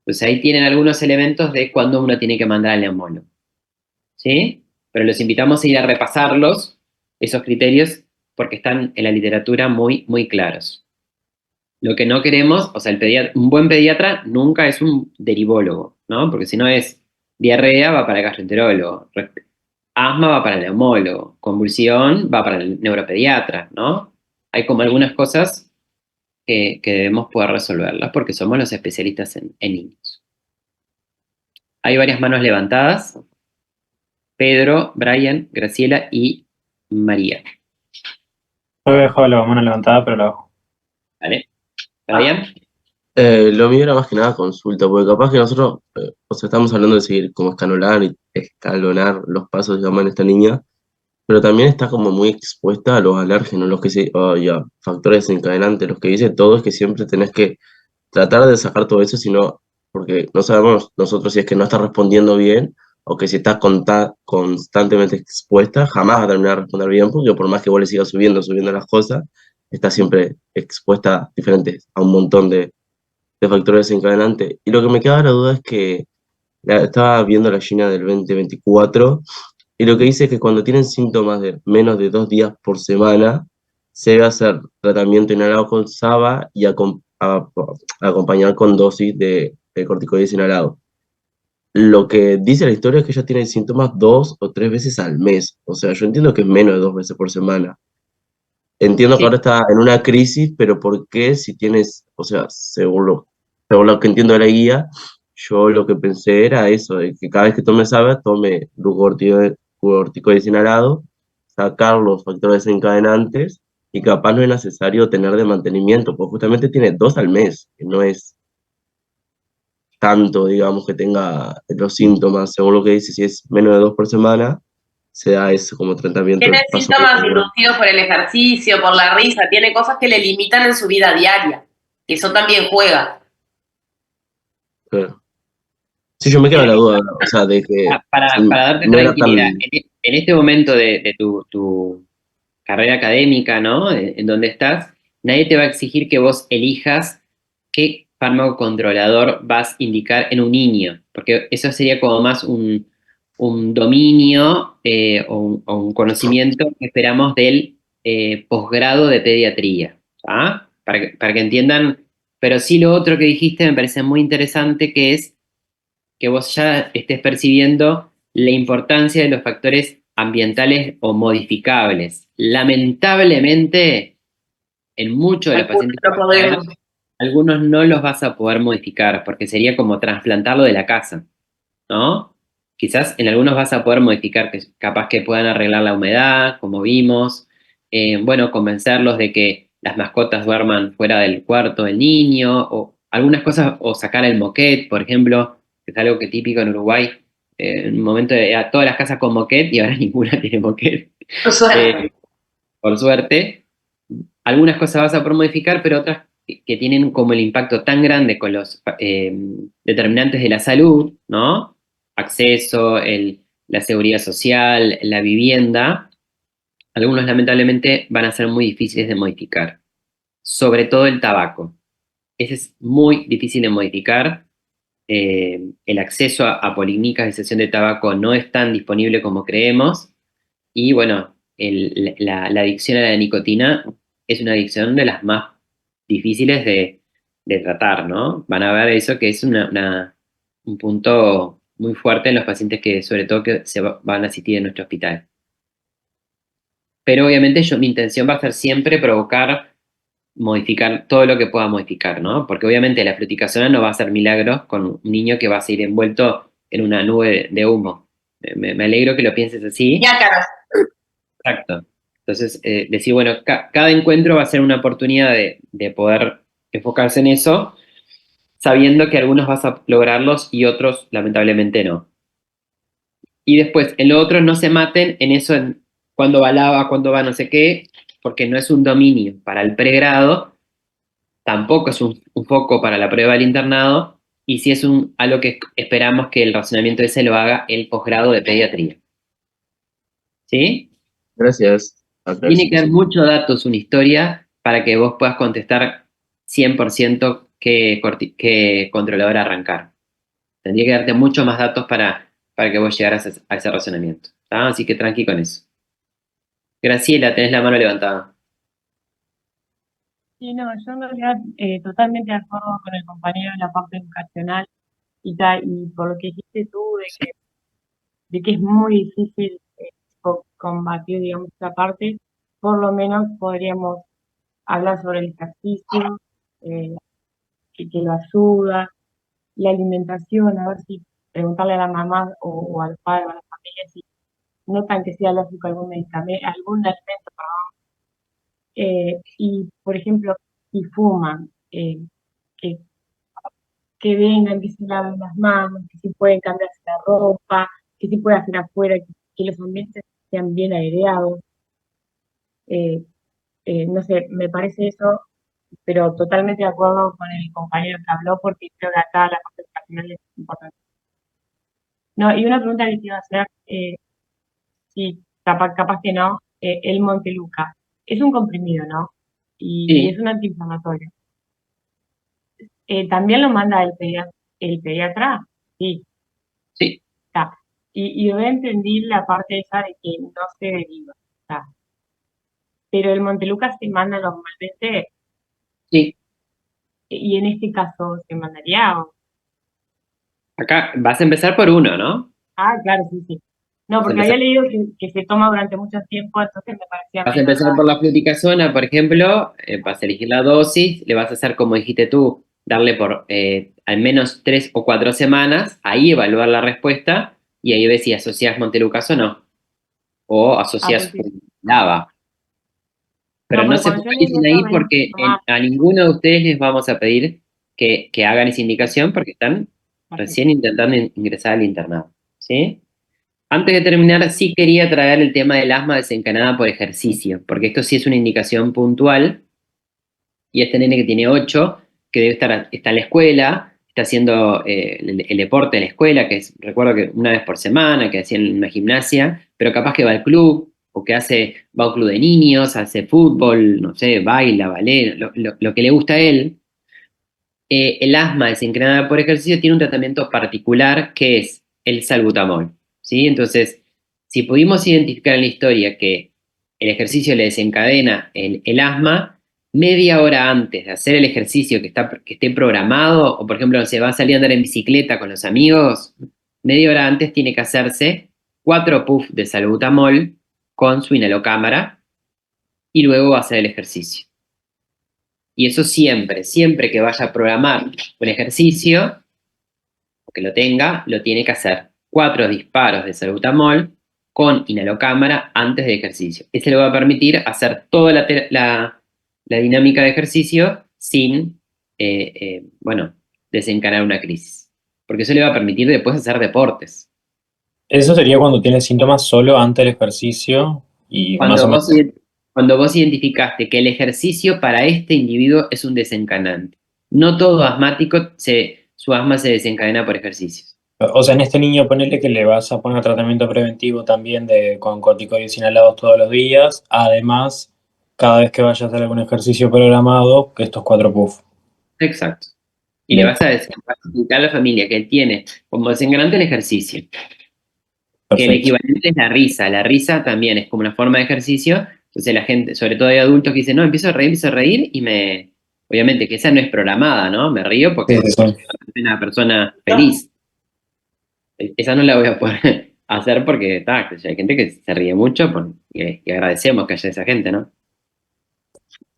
Entonces ahí tienen algunos elementos de cuando uno tiene que mandar al neumólogo, ¿sí? Pero los invitamos a ir a repasarlos, esos criterios, porque están en la literatura muy, muy claros. Lo que no queremos, o sea, un buen pediatra nunca es un derivólogo, ¿no? Porque si no es diarrea, va para el gastroenterólogo, asma va para el neumólogo, convulsión va para el neuropediatra, ¿no? Hay como algunas cosas que debemos poder resolverlas porque somos los especialistas en niños. Hay varias manos levantadas. Pedro, Brian, Graciela y María. Yo he dejado la mano levantada, pero la bajo. ¿Vale? Brian. Lo mío era más que nada consulta, porque capaz que nosotros, o sea, estamos hablando de seguir como escalonar los pasos, digamos, en esta niña, pero también está como muy expuesta a los alérgenos, y a factores desencadenantes. Los que dice todo es que siempre tenés que tratar de sacar todo eso, sino porque no sabemos nosotros si es que no está respondiendo bien o que si está constantemente expuesta, jamás va a terminar de responder bien, porque por más que vos le sigas subiendo las cosas, está siempre expuesta a un montón de factores desencadenantes. Y lo que me queda la duda es que estaba viendo la Gina del 2024 y lo que dice es que cuando tienen síntomas de menos de 2 días por semana, se debe hacer tratamiento inhalado con SABA y acompañar con dosis de corticoides inhalados. Lo que dice la historia es que ella tiene síntomas 2 o 3 veces al mes. O sea, yo entiendo que es menos de 2 veces por semana. Entiendo que ahora está en una crisis, pero ¿por qué si tienes, o sea, según lo que entiendo de la guía, yo lo que pensé era eso, de que cada vez que tome SABA, tome corticoides inhalado, sacar los factores desencadenantes, y capaz no es necesario tener de mantenimiento, porque justamente tiene 2 al mes, que no es tanto, digamos, que tenga los síntomas, según lo que dice, si es menos de 2 por semana, se da eso como tratamiento. Tiene síntomas inducidos por el ejercicio, por la risa, tiene cosas que le limitan en su vida diaria, que eso también juega. Claro. Sí, yo me quedo la duda, o sea, de que para darte no era tranquilidad, tan... en este momento de tu carrera académica, ¿no? En donde estás, nadie te va a exigir que vos elijas qué fármaco controlador vas a indicar en un niño, porque eso sería como más un dominio o un conocimiento que esperamos del posgrado de pediatría, ¿ah? Para que entiendan, pero sí lo otro que dijiste me parece muy interesante, que es que vos ya estés percibiendo la importancia de los factores ambientales o modificables. Lamentablemente, en muchos de los pacientes, algunos no los vas a poder modificar, porque sería como trasplantarlo de la casa, ¿no? Quizás en algunos vas a poder modificar, que capaz que puedan arreglar la humedad, como vimos, bueno, convencerlos de que las mascotas duerman fuera del cuarto del niño, o algunas cosas, o sacar el moquet, por ejemplo, que es algo que típico en Uruguay. En un momento era todas las casas con moquet y ahora ninguna tiene moquet. Por suerte. Por suerte. Algunas cosas vas a poder modificar, pero otras que tienen como el impacto tan grande con los determinantes de la salud, ¿no? acceso, la seguridad social, la vivienda, algunos lamentablemente van a ser muy difíciles de modificar, sobre todo el tabaco. Ese es muy difícil de modificar. El acceso a policlínicas de cesión de tabaco no es tan disponible como creemos. Y bueno, la adicción a la nicotina es una adicción de las más difíciles de tratar, ¿no? Van a ver eso que es un punto muy fuerte en los pacientes que sobre todo que van a asistir en nuestro hospital. Pero obviamente mi intención va a ser siempre modificar todo lo que pueda modificar, ¿no? Porque obviamente la fluticasona no va a hacer milagros con un niño que va a seguir envuelto en una nube de humo. Me alegro que lo pienses así. Ya, caras. Exacto. Entonces, decir, bueno, cada encuentro va a ser una oportunidad de poder enfocarse en eso, sabiendo que algunos vas a lograrlos y otros lamentablemente no. Y después, en lo otro no se maten en eso, en cuándo va lava, cuándo va no sé qué, porque no es un dominio para el pregrado, tampoco es un foco para la prueba del internado, y sí es algo que esperamos que el razonamiento ese lo haga el posgrado de pediatría. ¿Sí? Gracias. Tiene que dar muchos datos, una historia, para que vos puedas contestar 100% qué controlador arrancar. Tendría que darte muchos más datos para que vos llegaras a ese razonamiento. ¿Tá? Así que tranqui con eso. Graciela, tenés la mano levantada. Sí, no, yo en realidad totalmente de acuerdo con el compañero en la parte educacional y por lo que dijiste tú de que es muy difícil combatir, digamos, esta parte, por lo menos podríamos hablar sobre el ejercicio, que lo ayuda, la alimentación, a ver si preguntarle a la mamá o al padre o a la familia si notan que sea lógico algún medicamento, algún alimento, y por ejemplo, si fuman, que, que vengan, que se laven las manos, que si pueden cambiarse la ropa, que si pueden hacer afuera, que los ambientes sean bien aireados. No sé, me parece eso, pero totalmente de acuerdo con el compañero que habló, porque creo que acá la parte educacional es importante. No, y una pregunta que te iba a hacer, si capaz que no, el Monteluca, es un comprimido, ¿no? Y Sí. es un antiinflamatorio. ¿También lo manda el pediatra? Sí. Sí. Está. Y reentendí la parte esa de que no se deriva. Está. Pero el Monteluca se manda normalmente. Sí. Y en este caso se mandaría. Acá vas a empezar por uno, ¿no? Ah, claro, sí, sí. No, porque había leído que se toma durante mucho tiempo, entonces me parecía Vas a menos empezar por la fluticasona, por ejemplo, vas a elegir la dosis, le vas a hacer como dijiste tú, darle por al menos 3 o 4 semanas, ahí evaluar la respuesta y ahí ves si asocias Montelukast o no. O asocias lava. Pero no se focalicen ahí porque a ninguno de ustedes les vamos a pedir que hagan esa indicación porque están recién intentando ingresar al internado. ¿Sí? Antes de terminar, sí quería traer el tema del asma desencadenada por ejercicio, porque esto sí es una indicación puntual, y este nene que tiene 8, que debe está en la escuela, está haciendo el deporte en la escuela, que es, recuerdo que una vez por semana, que hacía en una gimnasia, pero capaz que va al club, o que va a un club de niños, hace fútbol, no sé, baila, ballet, lo que le gusta a él. El asma desencadenada por ejercicio tiene un tratamiento particular que es el salbutamol. ¿Sí? Entonces, si pudimos identificar en la historia que el ejercicio le desencadena el asma, media hora antes de hacer el ejercicio que esté programado, o por ejemplo, se va a salir a andar en bicicleta con los amigos, media hora antes tiene que hacerse 4 puffs de salbutamol con su inhalocámara y luego va a hacer el ejercicio. Y eso siempre que vaya a programar un ejercicio, o que lo tenga, lo tiene que hacer 4 disparos de salbutamol con inhalocámara antes de ejercicio. Ese le va a permitir hacer toda la dinámica de ejercicio sin, desencadenar una crisis. Porque eso le va a permitir después hacer deportes. Eso sería cuando tiene síntomas solo antes del ejercicio y más o menos. Cuando vos identificaste que el ejercicio para este individuo es un desencadenante. No todo asmático, su asma se desencadena por ejercicios. O sea, en este niño ponele que le vas a poner tratamiento preventivo también con corticoides inhalados todos los días. Además, cada vez que vayas a hacer algún ejercicio programado, que estos 4 puff. Exacto. Y le vas a decir, vas a explicar a la familia que él tiene como desengrante el ejercicio. Que el equivalente es la risa. La risa también es como una forma de ejercicio. Entonces la gente, sobre todo hay adultos que dicen, no, empiezo a reír y me... Obviamente que esa no es programada, ¿no? Me río porque soy una persona feliz. Esa no la voy a poder hacer porque hay gente que se ríe mucho y agradecemos que haya esa gente, ¿no?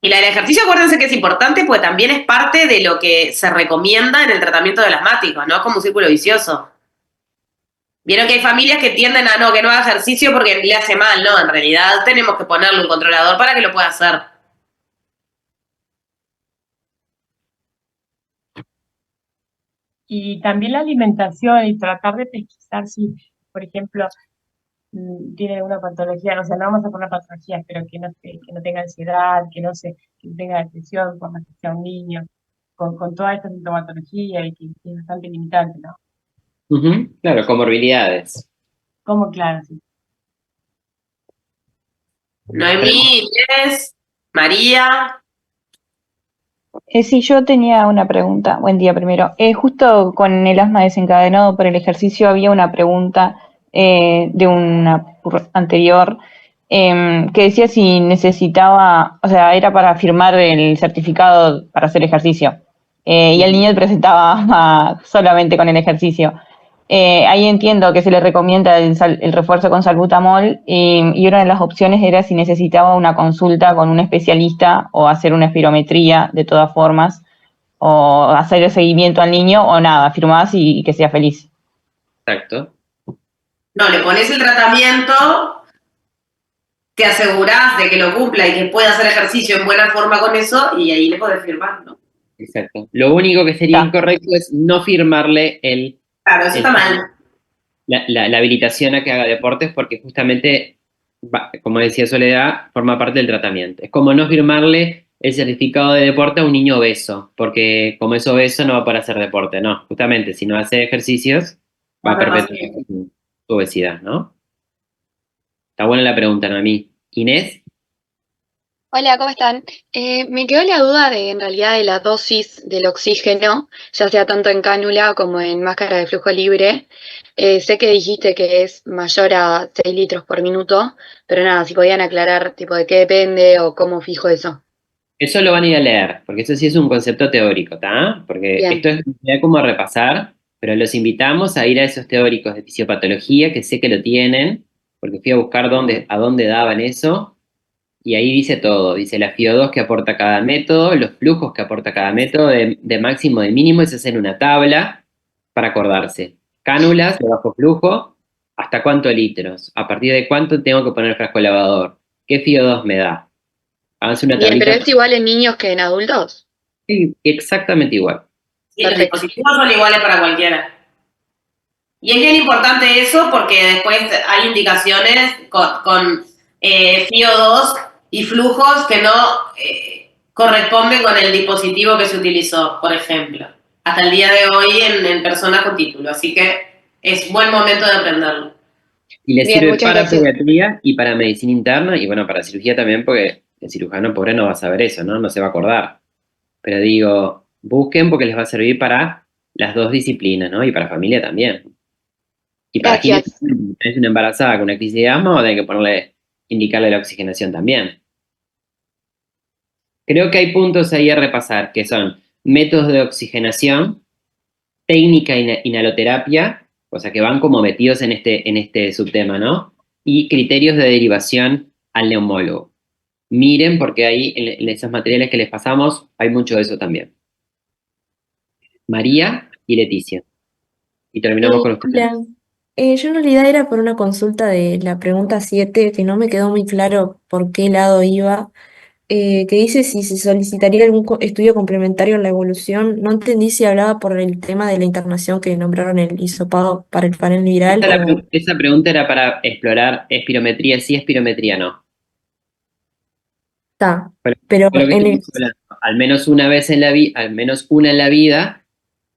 Y la del ejercicio, acuérdense que es importante porque también es parte de lo que se recomienda en el tratamiento del asmático, ¿no? Es como un círculo vicioso. Vieron que hay familias que tienden a que no haga ejercicio porque le hace mal, ¿no? En realidad tenemos que ponerle un controlador para que lo pueda hacer. Y también la alimentación y tratar de pesquisar si, por ejemplo, tiene alguna patología, no sé, no vamos a poner patologías, pero que no tenga ansiedad, que no tenga depresión, por más que sea un niño, con toda esta sintomatología y que es bastante limitante, ¿no? Claro, comorbilidades. Como claro, sí. Noemí, Inés, María. Sí, yo tenía una pregunta. Buen día primero. Justo con el asma desencadenado por el ejercicio había una pregunta de una anterior que decía si necesitaba, o sea, era para firmar el certificado para hacer ejercicio. Y el niño presentaba solamente con el ejercicio. Ahí entiendo que se le recomienda el refuerzo con salbutamol y una de las opciones era si necesitaba una consulta con un especialista o hacer una espirometría de todas formas o hacer el seguimiento al niño o nada, firmás y que sea feliz. Exacto. No, le pones el tratamiento, te asegurás de que lo cumpla y que pueda hacer ejercicio en buena forma con eso y ahí le podés firmar, ¿no? Exacto. Lo único que sería incorrecto es no firmarle Claro, eso está mal. La habilitación a que haga deportes porque justamente, como decía Soledad, forma parte del tratamiento. Es como no firmarle el certificado de deporte a un niño obeso, porque como es obeso no va a poder hacer deporte, no. Justamente, si no hace ejercicios, va a perpetuar su obesidad, ¿no? Está buena la pregunta, ¿no? A mí. Inés. Hola, ¿cómo están? Me quedó la duda en realidad de la dosis del oxígeno, ya sea tanto en cánula como en máscara de flujo libre. Sé que dijiste que es mayor a 6 litros por minuto, pero nada, si podían aclarar tipo de qué depende o cómo fijo eso. Eso lo van a ir a leer, porque eso sí es un concepto teórico, ¿está? Porque Bien. esto es como repasar, pero los invitamos a ir a esos teóricos de fisiopatología, que sé que lo tienen, porque fui a buscar a dónde daban eso, y ahí dice todo. Dice la FIO2 que aporta cada método, los flujos que aporta cada método, de máximo, de mínimo, eso es en una tabla para acordarse. Cánulas de bajo flujo, ¿hasta cuántos litros? ¿A partir de cuánto tengo que poner frasco lavador? ¿Qué FIO2 me da? Háganse una Bien, tablita. pero es igual en niños que en adultos. Sí, exactamente igual. Sí, los dispositivos son iguales para cualquiera. Y es bien importante eso porque después hay indicaciones con FIO2 y flujos que no corresponden con el dispositivo que se utilizó, por ejemplo. Hasta el día de hoy en personas con título. Así que es buen momento de aprenderlo. Y le Bien, sirve muchas para gracias. pediatría y para medicina interna y bueno, para cirugía también porque el cirujano pobre no va a saber eso, ¿no? No se va a acordar. Pero digo, busquen porque les va a servir para las dos disciplinas, ¿no? Y para familia también. Y para Gracias. quienes tenés una embarazada con una crisis de asma, o tenés que indicarle la oxigenación también. Creo que hay puntos ahí a repasar, que son métodos de oxigenación, técnica inhaloterapia, o sea que van como metidos en este subtema, ¿no? Y criterios de derivación al neumólogo. Miren, porque ahí en esos materiales que les pasamos hay mucho de eso también. María y Leticia. Y terminamos con ustedes. Hola. Yo en realidad era por una consulta de la pregunta 7 que no me quedó muy claro por qué lado iba, que dice si se solicitaría algún estudio complementario en la evolución. No entendí si hablaba por el tema de la internación que nombraron el hisopado para el panel viral o... Esa pregunta era para explorar espirometría sí, espirometría no. Está, Pero pero lo que en el... estamos hablando, al menos una vez en la vida, al menos una en la vida,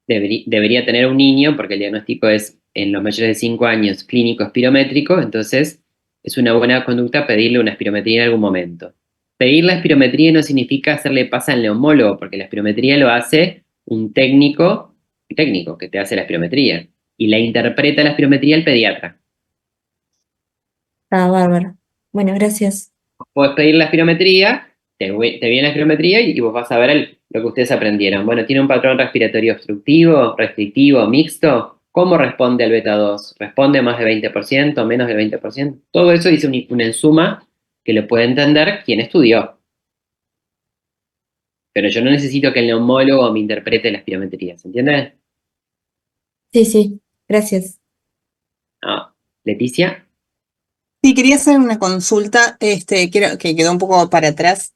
debería tener un niño, porque el diagnóstico es en los mayores de 5 años clínico espirométrico, entonces es una buena conducta pedirle una espirometría en algún momento. Pedir la espirometría no significa hacerle pasa al neumólogo, porque la espirometría lo hace un técnico que te hace la espirometría, y la interpreta la espirometría el pediatra. Ah, bárbaro. Bueno, gracias. Podés pedir la espirometría, te viene la espirometría y vos vas a ver lo que ustedes aprendieron. Bueno, tiene un patrón respiratorio obstructivo, restrictivo, mixto. ¿Cómo responde al beta 2? ¿Responde más del 20%, menos del 20%? Todo eso dice una ensuma que lo puede entender quien estudió. Pero yo no necesito que el neumólogo me interprete la espirometría, ¿se entiende? Sí, gracias. Ah, Leticia. Sí, quería hacer una consulta, creo que quedó un poco para atrás.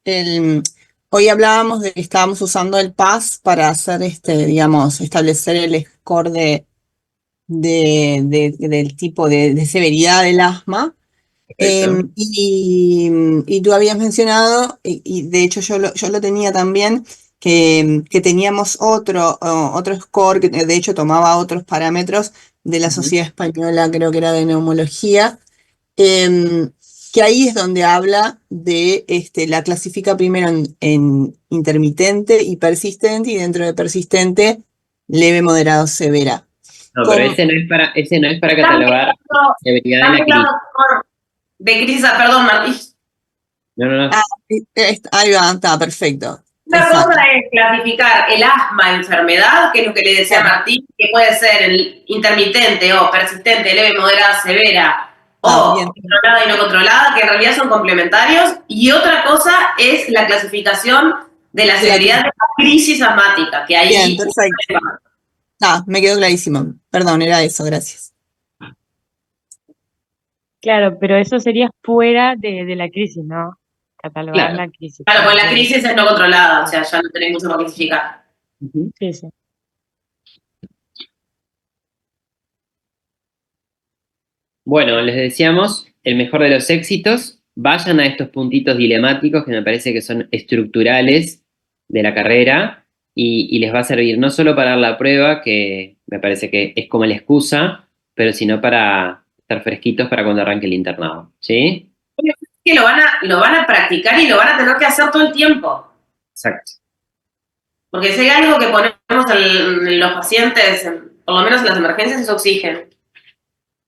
Hoy hablábamos de que estábamos usando el PAS para hacer, digamos, establecer el score del tipo de severidad del asma. Y tú habías mencionado, y de hecho yo lo tenía también, que teníamos otro score, que de hecho tomaba otros parámetros de la Sociedad Española, creo que era de neumología, que ahí es donde habla de, la clasifica primero en intermitente y persistente, y dentro de persistente, leve, moderado, severa. No, pero ese no es para catalogar severidad de la crisis. De crisis, perdón, Martín. No. Ahí va, está, perfecto. Una cosa es clasificar el asma enfermedad, que es lo que le decía Martín, que puede ser el intermitente o persistente, leve, moderada, severa, o controlada y no controlada, que en realidad son complementarios. Y otra cosa es la clasificación de la severidad de la crisis asmática, que ahí... Bien, perfecto. Me quedó clarísimo. Perdón, era eso, gracias. Claro, pero eso sería fuera de la crisis, ¿no? Catalogar la crisis. Claro, pues la crisis es no controlada, o sea, ya no tenés mucho para clasificar. Sí. Bueno, les decíamos, el mejor de los éxitos, vayan a estos puntitos dilemáticos que me parece que son estructurales de la carrera y les va a servir no solo para dar la prueba, que me parece que es como la excusa, pero sino para estar fresquitos para cuando arranque el internado, ¿sí? Que lo van a practicar y lo van a tener que hacer todo el tiempo. Exacto. Porque si hay algo que ponemos en los pacientes, por lo menos en las emergencias, es oxígeno.